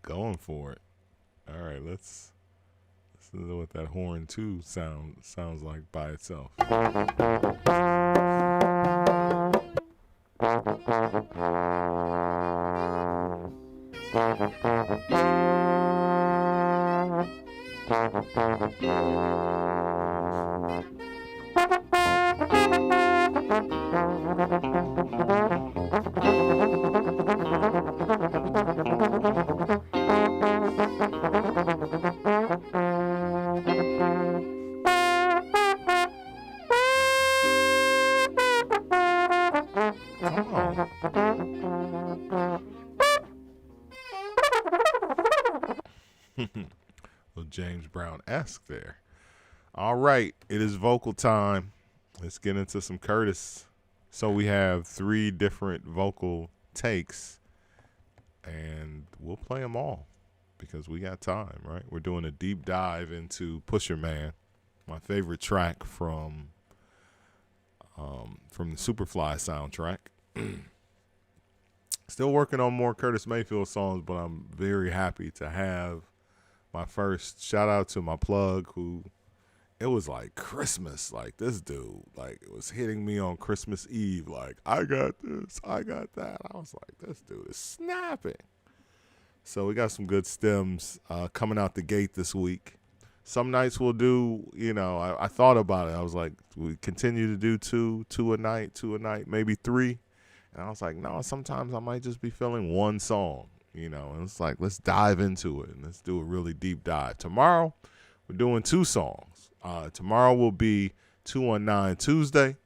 Going for it. All right, let's listen to what that horn 2 sounds like by itself. Little James Brown-esque there. All right, it is vocal time. Let's get into some Curtis. So we have 3 different vocal takes, and we'll play them all because we got time, right? We're doing a deep dive into Pusherman, my favorite track from the Superfly soundtrack. Still working on more Curtis Mayfield songs, but I'm very happy to have my first. Shout out to my plug, who it was like Christmas, like this dude, like it was hitting me on Christmas Eve, like I got this, I got that. I was like, this dude is snapping. So we got some good stems coming out the gate this week. Some nights we'll do, I thought about it. I was like, we continue to do two a night, maybe 3. And I was like, no, sometimes I might just be feeling one song, and it's like, let's dive into it and let's do a really deep dive. Tomorrow, we're doing 2 songs. Tomorrow will be 219 Tuesday.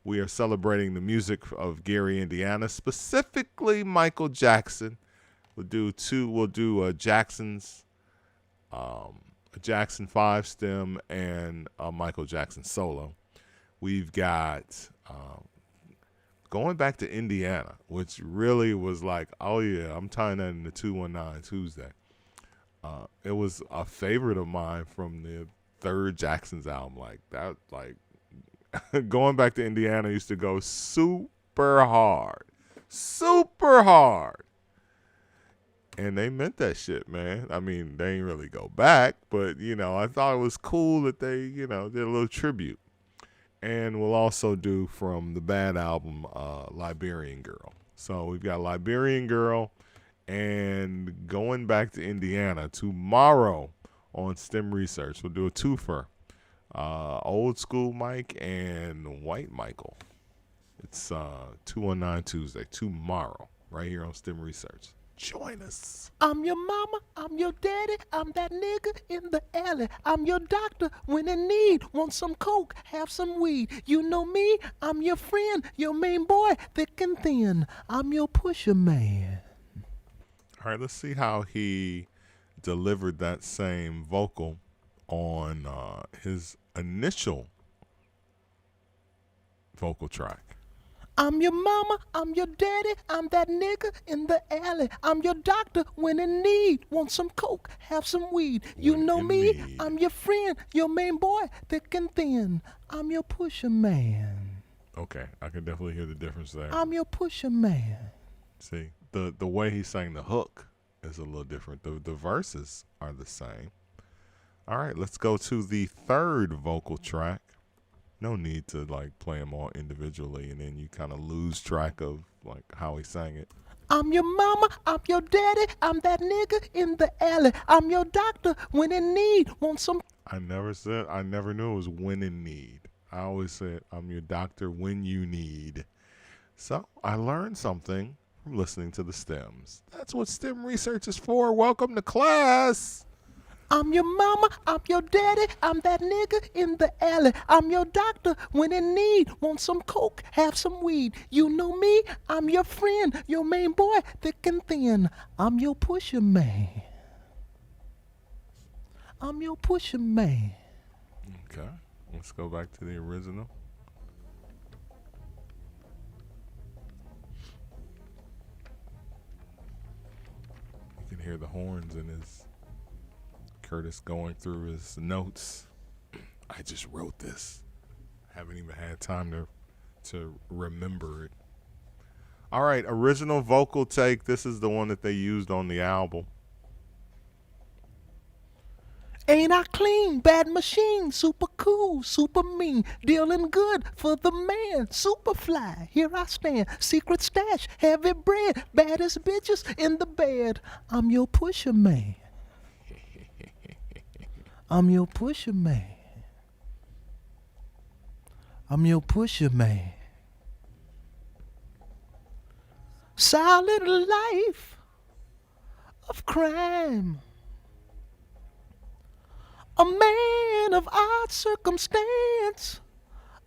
We are celebrating the music of Gary, Indiana, specifically Michael Jackson. We'll do Jackson's, a Jackson 5 stem and a Michael Jackson solo. We've got going back to Indiana, which really was like, oh yeah, I'm tying that into 219 Tuesday. It was a favorite of mine from the 3rd Jackson's album. Like that, like going back to Indiana used to go super hard. And they meant that shit, man. I mean, they ain't really go back, but I thought it was cool that they, did a little tribute. And we'll also do from the Bad album, Liberian Girl. So we've got Liberian Girl and going back to Indiana tomorrow on STEM Research. We'll do a twofer. Old School Mike and White Michael. It's 219 Tuesday, tomorrow, right here on STEM Research. Join us. I'm your mama, I'm your daddy, I'm that nigga in the alley. I'm your doctor when in need. Want some coke, have some weed. You know me, I'm your friend, your main boy, thick and thin. I'm your pusher man. All right, let's see how he delivered that same vocal on his initial vocal track. I'm your mama, I'm your daddy, I'm that nigga in the alley. I'm your doctor when in need. Want some coke, have some weed. You When know in me, need. I'm your friend, your main boy, thick and thin. I'm your pusher man. Okay, I can definitely hear the difference there. I'm your pusher man. See, the way he sang the hook is a little different. The verses are the same. All right, let's go to the third vocal track. No need to like play them all individually, and then you kind of lose track of like how he sang it. I'm your mama, I'm your daddy, I'm that nigga in the alley. I'm your doctor when in need. Want some I never knew it was when in need. I always said I'm your doctor when you need. So I learned something from listening to the STEMs. That's what STEM research is for. Welcome to class. I'm your mama, I'm your daddy, I'm that nigga in the alley. I'm your doctor when in need. Want some coke, have some weed. You know me, I'm your friend, your main boy, thick and thin. I'm your pusher man. I'm your pusher man. Okay, let's go back to the original. You can hear the horns in his Curtis going through his notes. I just wrote this. I haven't even had time to remember it. All right, original vocal take. This is the one that they used on the album. Ain't I clean, bad machine, super cool, super mean, dealing good for the man, super fly, here I stand, secret stash, heavy bread, baddest bitches in the bed. I'm your pusher man. I'm your pusher man. I'm your pusher man. Silent life of crime. A man of odd circumstance,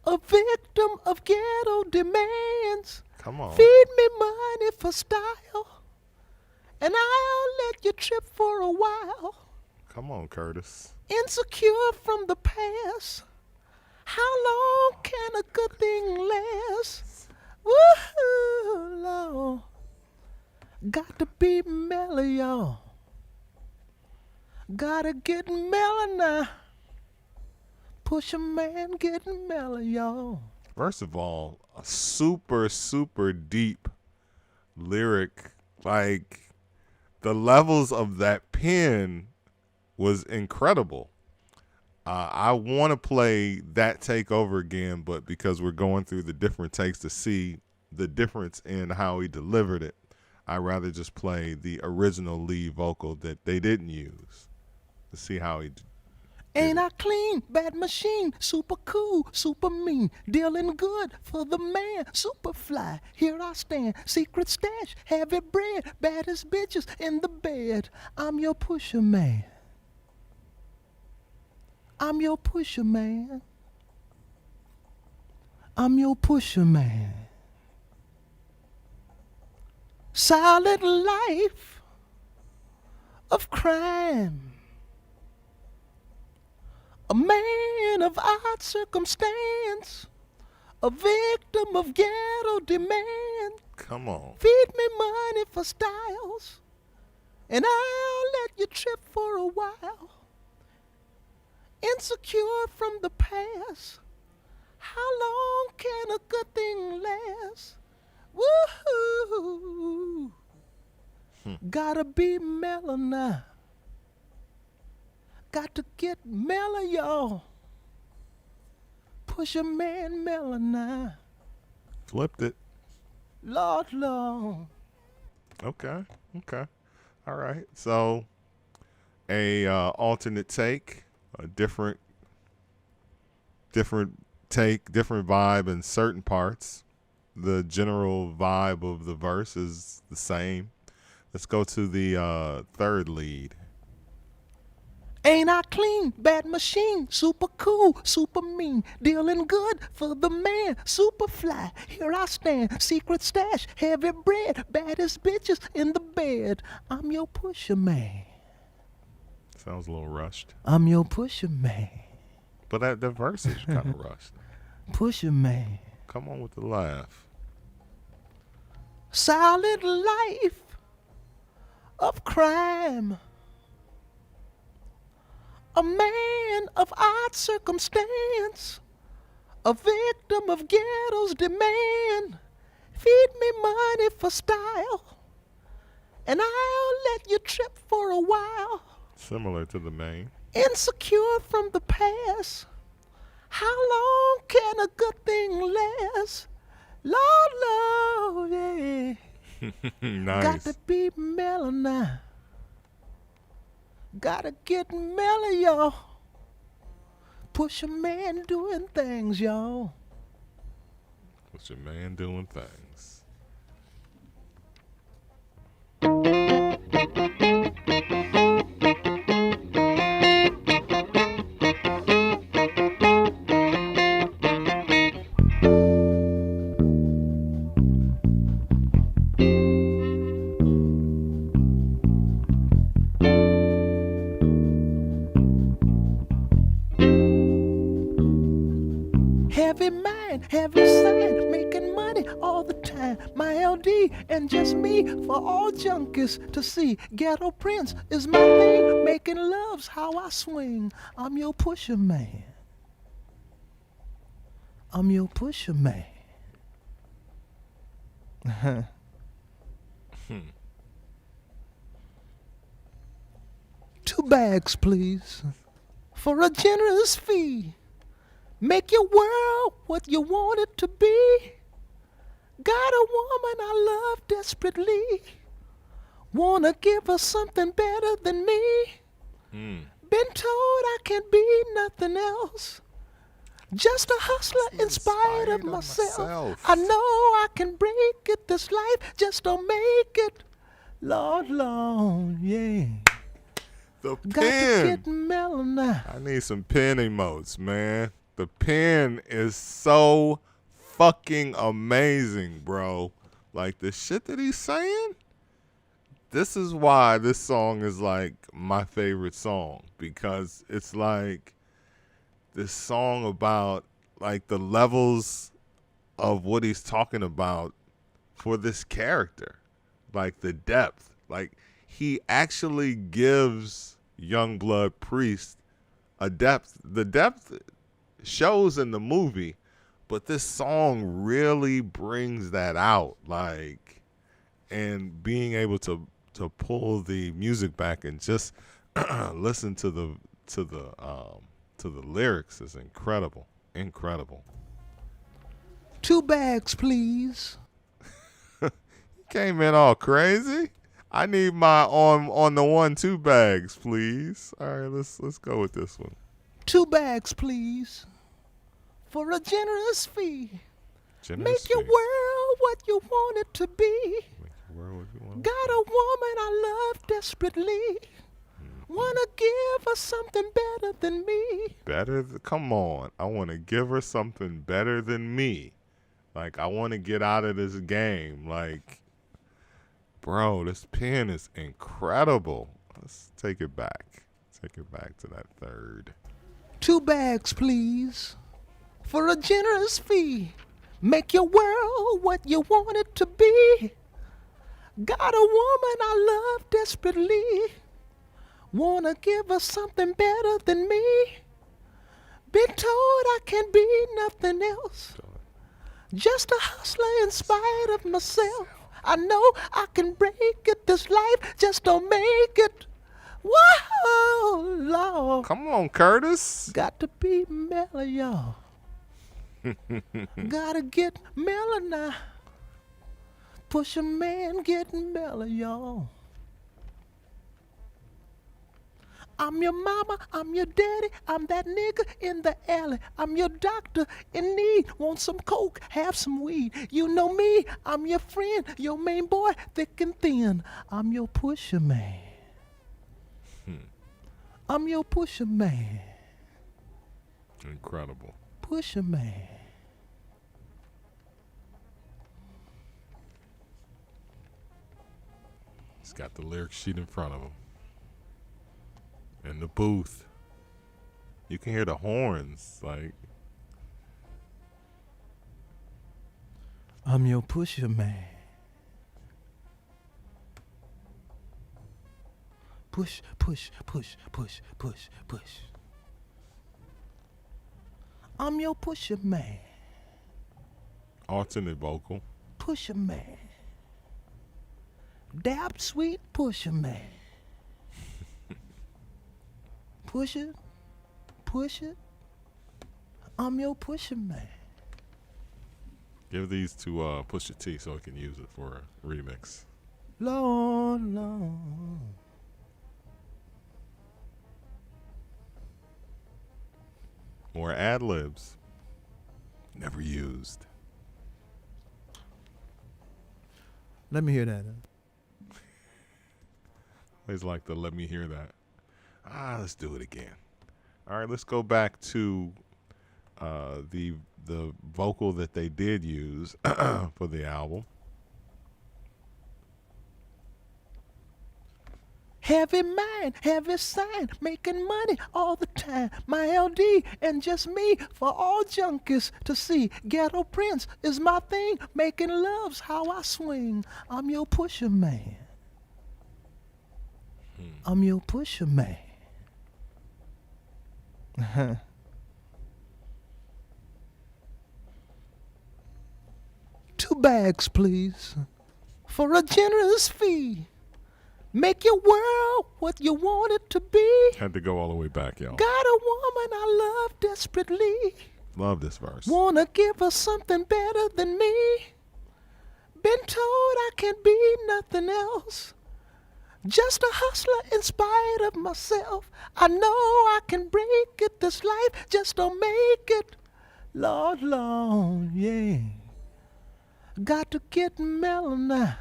a victim of ghetto demands. Come on. Feed me money for style, and I'll let you trip for a while. Come on, Curtis. Insecure from the past, how long can a good thing last? Woo-hoo, Lord. Got to be mellow, y'all. Gotta get mellow now. Push a man getting mellow, y'all. First of all, a super, super deep lyric. Like, the levels of that pen was incredible. I want to play that take over again, but because we're going through the different takes to see the difference in how he delivered it, I'd rather just play the original lead vocal that they didn't use to see how he did. Ain't I clean, bad machine, super cool, super mean, dealing good for the man, super fly, here I stand, secret stash, heavy bread, baddest bitches in the bed. I'm your pusher man. I'm your pusher man. I'm your pusher man. Silent life of crime. A man of odd circumstance, a victim of ghetto demand. Come on. Feed me money for styles, and I'll let you trip for a while. Insecure from the past, how long can a good thing last? Woo-hoo. Gotta be mellow now. Got to get mellow, y'all. Push a man mellow now. Flipped it. Lord, Lord. Okay. All right. So, a alternate take, a different take, different vibe in certain parts. The general vibe of the verse is the same. Let's go to the third lead. Ain't I clean, bad machine, super cool, super mean, dealing good for the man, super fly. Here I stand, secret stash, heavy bread, baddest bitches in the bed. I'm your Pusherman. Sounds a little rushed. I'm your Pusherman. But that verse is kind of rushed. Pusherman. Come on with the laugh. Silent life of crime. A man of odd circumstance, a victim of ghetto's demand. Feed me money for style, and I'll let you trip for a while. Similar to the main. Insecure from the past, how long can a good thing last? Lord, Lord, yeah. Nice. Got to be mellow now. Gotta get mellow, y'all. Pusherman doing things, y'all. What's your man doing things? Heavy mind, heavy sign, making money all the time. My LD and just me for all junkies to see. Ghetto Prince is my thing, making love's how I swing. I'm your Pusherman. I'm your Pusherman. 2 bags, please, for a generous fee. Make your world what you want it to be. Got a woman I love desperately. Wanna give her something better than me. Been told I can't be nothing else. Just a hustler in spite of myself. I know I can break it this life, just don't make it. Lord, Lord, yeah. The Got to pen. get mellow now. I need some pen emotes, man. The pen is so fucking amazing, bro. Like the shit that he's saying. This is why this song is like my favorite song, because it's like this song about like the levels of what he's talking about for this character, like the depth. Like he actually gives Youngblood Priest a depth. The depth shows in the movie, but this song really brings that out. Like, and being able to pull the music back and just listen to the lyrics is incredible. 2 bags, please. Came in all crazy. I need my on the 1-2 bags, please. All right, let's go with this one. 2 bags, please, for a generous fee. Make your world what you want it to be. Got a woman I love desperately. Wanna give her something better than me. Come on. I want to give her something better than me. Like, I want to get out of this game. Like, bro, this pen is incredible. Let's take it back. Take it back to that third. 2 bags, please, for a generous fee. Make your world what you want it to be. Got a woman I love desperately. Wanna give her something better than me. Been told I can't be nothing else. Just a hustler in spite of myself. I know I can break it this life, just don't make it. Whoa, Lord. Come on, Curtis. Got to be mellow, y'all. Gotta get mellow now. Pusherman getting mellow, y'all. I'm your mama, I'm your daddy, I'm that nigga in the alley. I'm your doctor in need, want some coke, have some weed. You know me, I'm your friend, your main boy, thick and thin. I'm your Pusherman. I'm your Pusherman. Incredible. Pusherman. He's got the lyric sheet in front of him. In the booth. You can hear the horns. Like, I'm your Pusherman. Push, push, push, push, push, push. I'm your Pusherman. alternate vocal. Pusherman. Dab sweet Pusherman. Push it, push it. I'm your Pusherman. Give these to Pusha T so he can use it for a remix. Lord, Lord. More ad libs. Never used. Let me hear that. Always like to let me hear that. Let's do it again. All right, let's go back to the vocal that they did use for the album. Heavy mind, heavy sign, making money all the time. My LD and just me for all junkies to see. Ghetto Prince is my thing, making love's how I swing. I'm your Pusherman. I'm your Pusherman. 2 bags, please, for a generous fee. Make your world what you want it to be. Had to go all the way back, y'all. Got a woman I love desperately. Love this verse. Wanna give her something better than me. Been told I can't be nothing else. Just a hustler in spite of myself. I know I can break it. This life just don't make it. Lord, Lord, yeah. Got to get mellow now.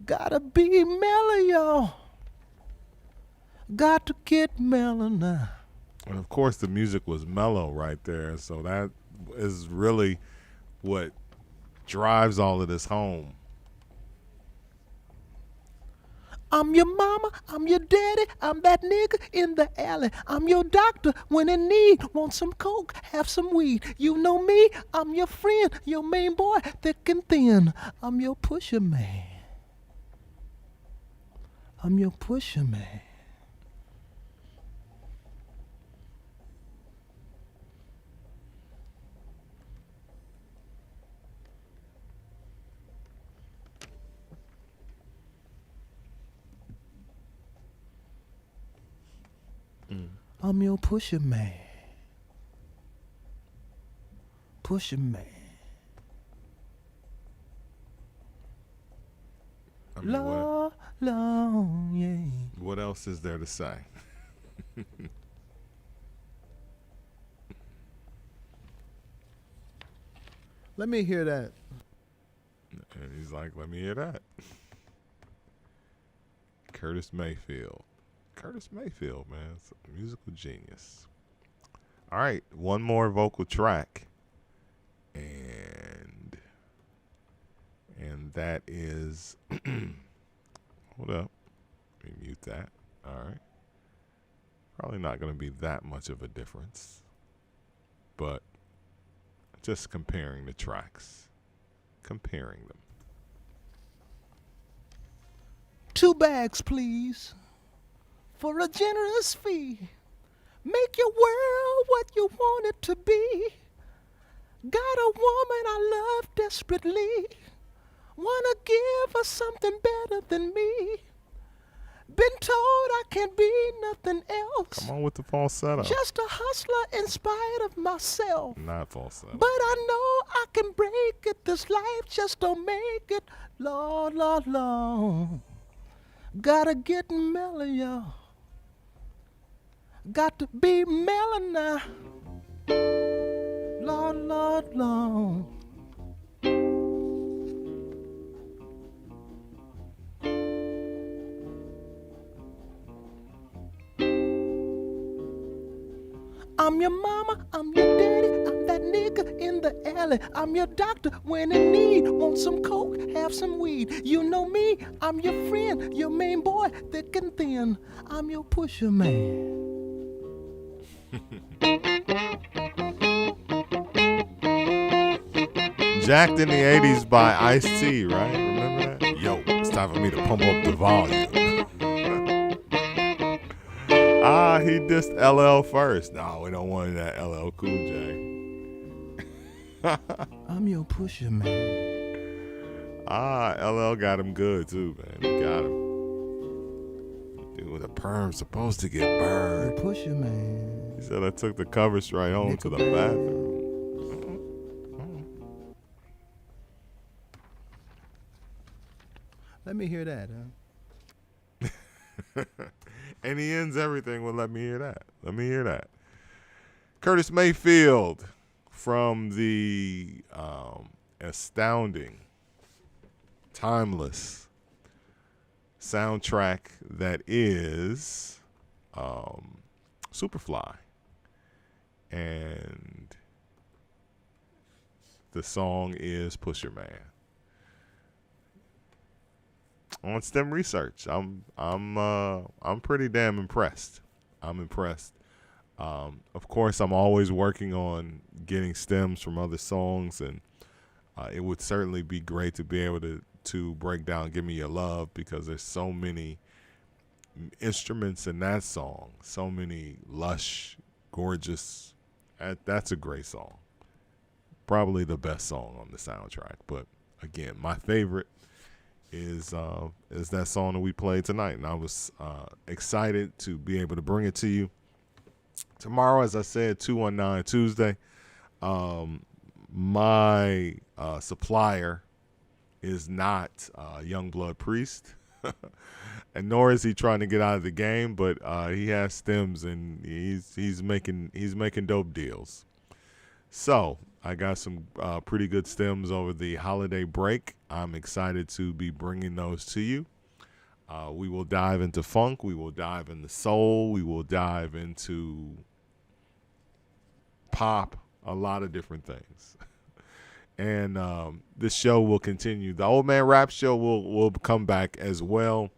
Gotta be mellow, y'all. Got to get mellow now. And of course, the music was mellow right there. So that is really what drives all of this home. I'm your mama, I'm your daddy, I'm that nigga in the alley. I'm your doctor when in need. Want some coke, have some weed. You know me, I'm your friend, your main boy, thick and thin. I'm your Pusherman. I'm your Pusherman. I'm your Pusherman. Pusherman. I mean, Lord, Lord, yeah. what else is there to say? Let me hear that. And he's like, let me hear that. Curtis Mayfield. Curtis Mayfield, man. It's a musical genius. All right, one more vocal track. And that is hold up. Let me mute that. All right. Probably not going to be that much of a difference. But just comparing the tracks. Comparing them. 2 bags, please, for a generous fee. Make your world what you want it to be. Got a woman I love desperately. Wanna give her something better than me. Been told I can't be nothing else. Come on with the falsetto. Just a hustler in spite of myself. Not falsetto. But I know I can break it. This life just don't make it. Lord, Lord, Lord. Gotta get mellow, y'all. Got to be mellow now. Lord, Lord, Lord. your mama, I'm your daddy, I'm that nigga in the alley. I'm your doctor when in need. Want some coke, have some weed. You know me, I'm your friend, your main boy, thick and thin. I'm your Pusherman. Jacked in the 80s by Ice-T, right? Remember that? Yo, it's time for me to pump up the volume. He dissed LL first. No, we don't want that LL Cool J. I'm your Pusherman. LL got him good too, man. He got him. Dude with a perm supposed to get burned. Pusherman. He said I took the covers right home to the bathroom. Let me hear that, huh? And he ends everything with "Let me hear that." Let me hear that. Curtis Mayfield from the astounding, timeless soundtrack that is Superfly, and the song is "Pusherman." On STEM research, I'm pretty damn impressed. I'm impressed. Of course, I'm always working on getting stems from other songs, and it would certainly be great to be able to break down "Give Me Your Love" because there's so many instruments in that song, so many lush, gorgeous. That's a great song. Probably the best song on the soundtrack. But again, my favorite is that song that we played tonight, and I was excited to be able to bring it to you tomorrow. As I said, 219 Tuesday. My supplier is not Youngblood Priest, and nor is he trying to get out of the game. But he has stems, and he's making dope deals. So I got some pretty good stems over the holiday break. I'm excited to be bringing those to you. We will dive into funk. We will dive into soul. We will dive into pop, a lot of different things. And this show will continue. The Old Man Rap Show will come back as well.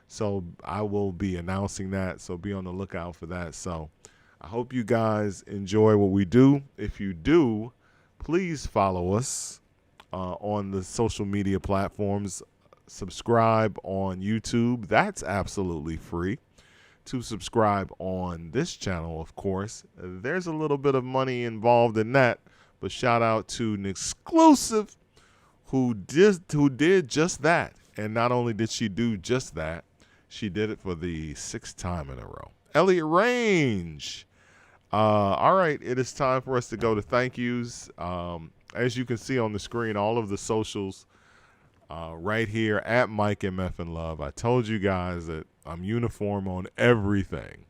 So I will be announcing that. So be on the lookout for that. So I hope you guys enjoy what we do. If you do, please follow us on the social media platforms. Subscribe on YouTube. That's absolutely free. To subscribe on this channel, of course, there's a little bit of money involved in that. But shout out to an exclusive who did just that. And not only did she do just that, she did it for the 6th time in a row. Elliot Range. All right, it is time for us to go to thank yous. As you can see on the screen, all of the socials right here at Mike MFN Love. I told you guys that I'm uniform on everything,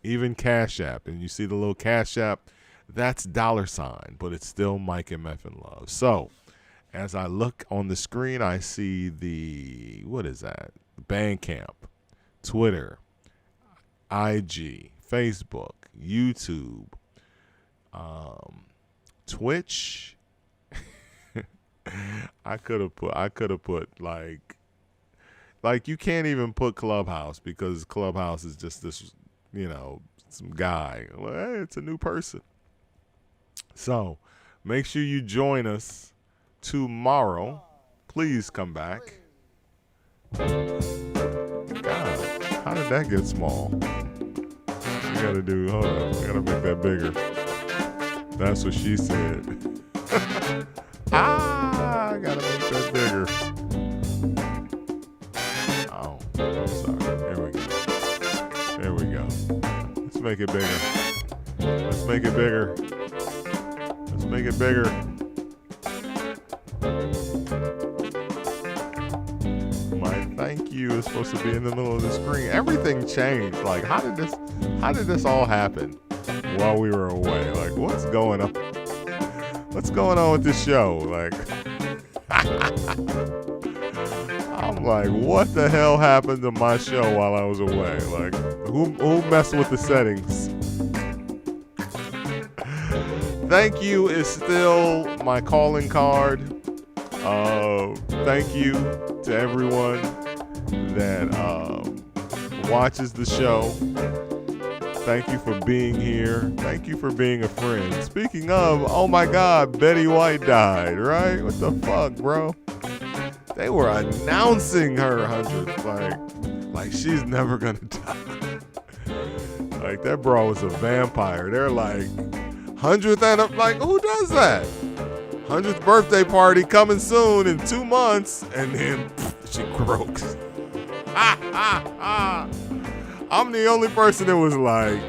even Cash App. And you see the little Cash App, that's $, but it's still Mike MFN Love. So as I look on the screen, I see what is that? Bandcamp, Twitter, IG, Facebook, YouTube, Twitch. I could have put like you can't even put Clubhouse because Clubhouse is just this, some guy. Well, hey, it's a new person. So make sure you join us tomorrow. Please come back. God, how did that get small? We gotta do, hold up, we gotta make that bigger. That's what she said. I gotta make that bigger. Oh, I'm sorry. There we go. Let's make it bigger. Let's make it bigger. Let's make it bigger. My thank you is supposed to be in the middle of the screen. Everything changed. Like, how did this all happen while we were away? Like, what's going on? What's going on with this show? Like, I'm like, what the hell happened to my show while I was away? Like, who messed with the settings? Thank you is still my calling card. Thank you to everyone that watches the show. Thank you for being here. Thank you for being a friend. Speaking of, oh my God, Betty White died, right? What the fuck, bro? They were announcing her 100th, like she's never gonna die. Like that bro was a vampire. They're like 100th and I'm like, who does that? 100th birthday party coming soon in 2 months, and then she croaks. I'm the only person that was like,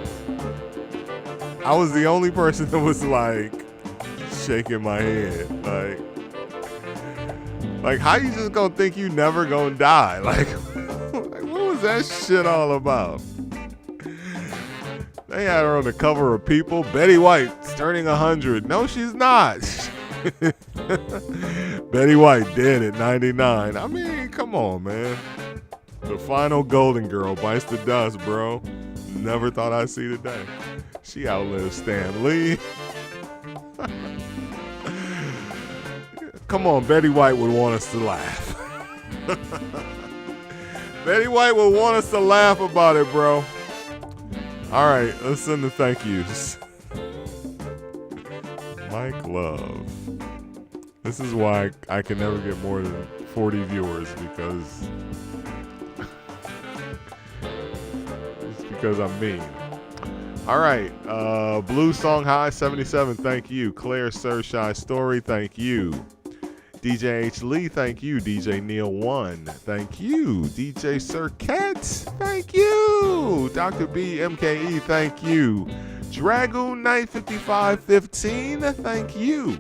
I was the only person that was like shaking my head, like how you just gonna think you never gonna die? Like what was that shit all about? They had her on the cover of People. Betty White's turning 100. No, she's not. Betty White dead at 99. I mean, come on, man. The final Golden Girl bites the dust, bro. Never thought I'd see the day. She outlived Stan Lee. Come on, Betty White would want us to laugh. Betty White would want us to laugh about it, bro. All right, let's send the thank yous. Mike Love. This is why I can never get more than 40 viewers, because it's because I'm mean. All right, Blue Song High 77, thank you. Claire Sir Shy Story, thank you. DJ H. Lee, thank you. DJ Neil 1, thank you. DJ Sir Cat, thank you. Dr. B MKE, thank you. Dragoon Knight 5515, thank you.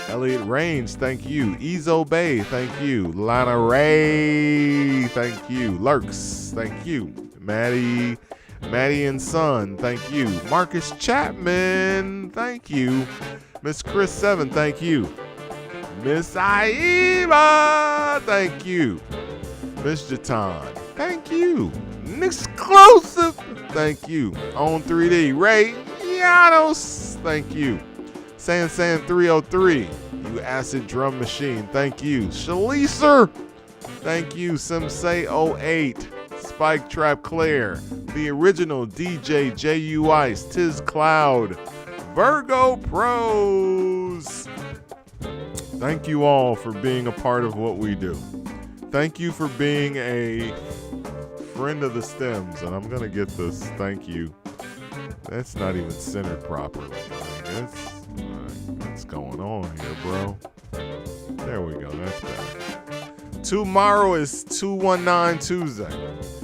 Elliot Range, thank you. Ezo Bay, thank you. Lana Ray, thank you. Lurks, thank you. Maddie and Son, thank you. Marcus Chapman, thank you. Miss Chris 7, thank you. Miss Aiba, thank you. Miss Jatan, thank you. Exclusive, thank you. On 3D, Ray Llanos, thank you. San 303, you acid drum machine, thank you. Shalicer, thank you. Simsei 08, Spike Trap Claire, the original DJ JU Ice, Tiz Cloud, Virgo Pros. Thank you all for being a part of what we do. Thank you for being a friend of the STEMs, and I'm gonna get this thank you. That's not even centered properly. What's going on here, bro? There we go. That's better. Tomorrow is 219 Tuesday.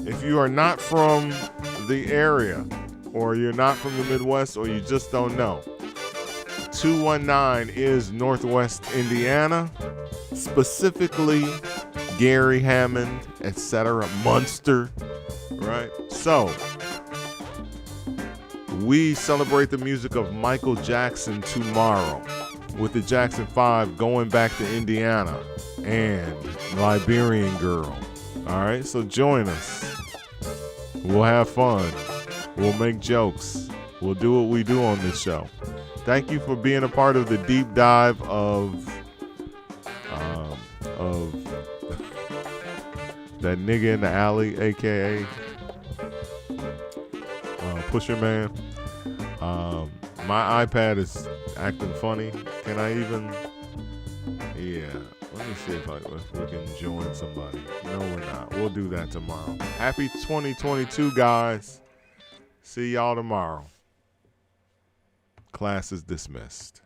If you are not from the area, or you're not from the Midwest, or you just don't know, 219 is Northwest Indiana, specifically Gary, Hammond, etc., Munster, right? So, we celebrate the music of Michael Jackson tomorrow with the Jackson 5 going back to Indiana and Liberian Girl. All right, so join us. We'll have fun. We'll make jokes. We'll do what we do on this show. Thank you for being a part of the deep dive of that nigga in the alley, aka Pusherman. My iPad is acting funny. Can I even? Yeah. Let me see if we can join somebody. No, we're not. We'll do that tomorrow. Happy 2022, guys. See y'all tomorrow. Class is dismissed.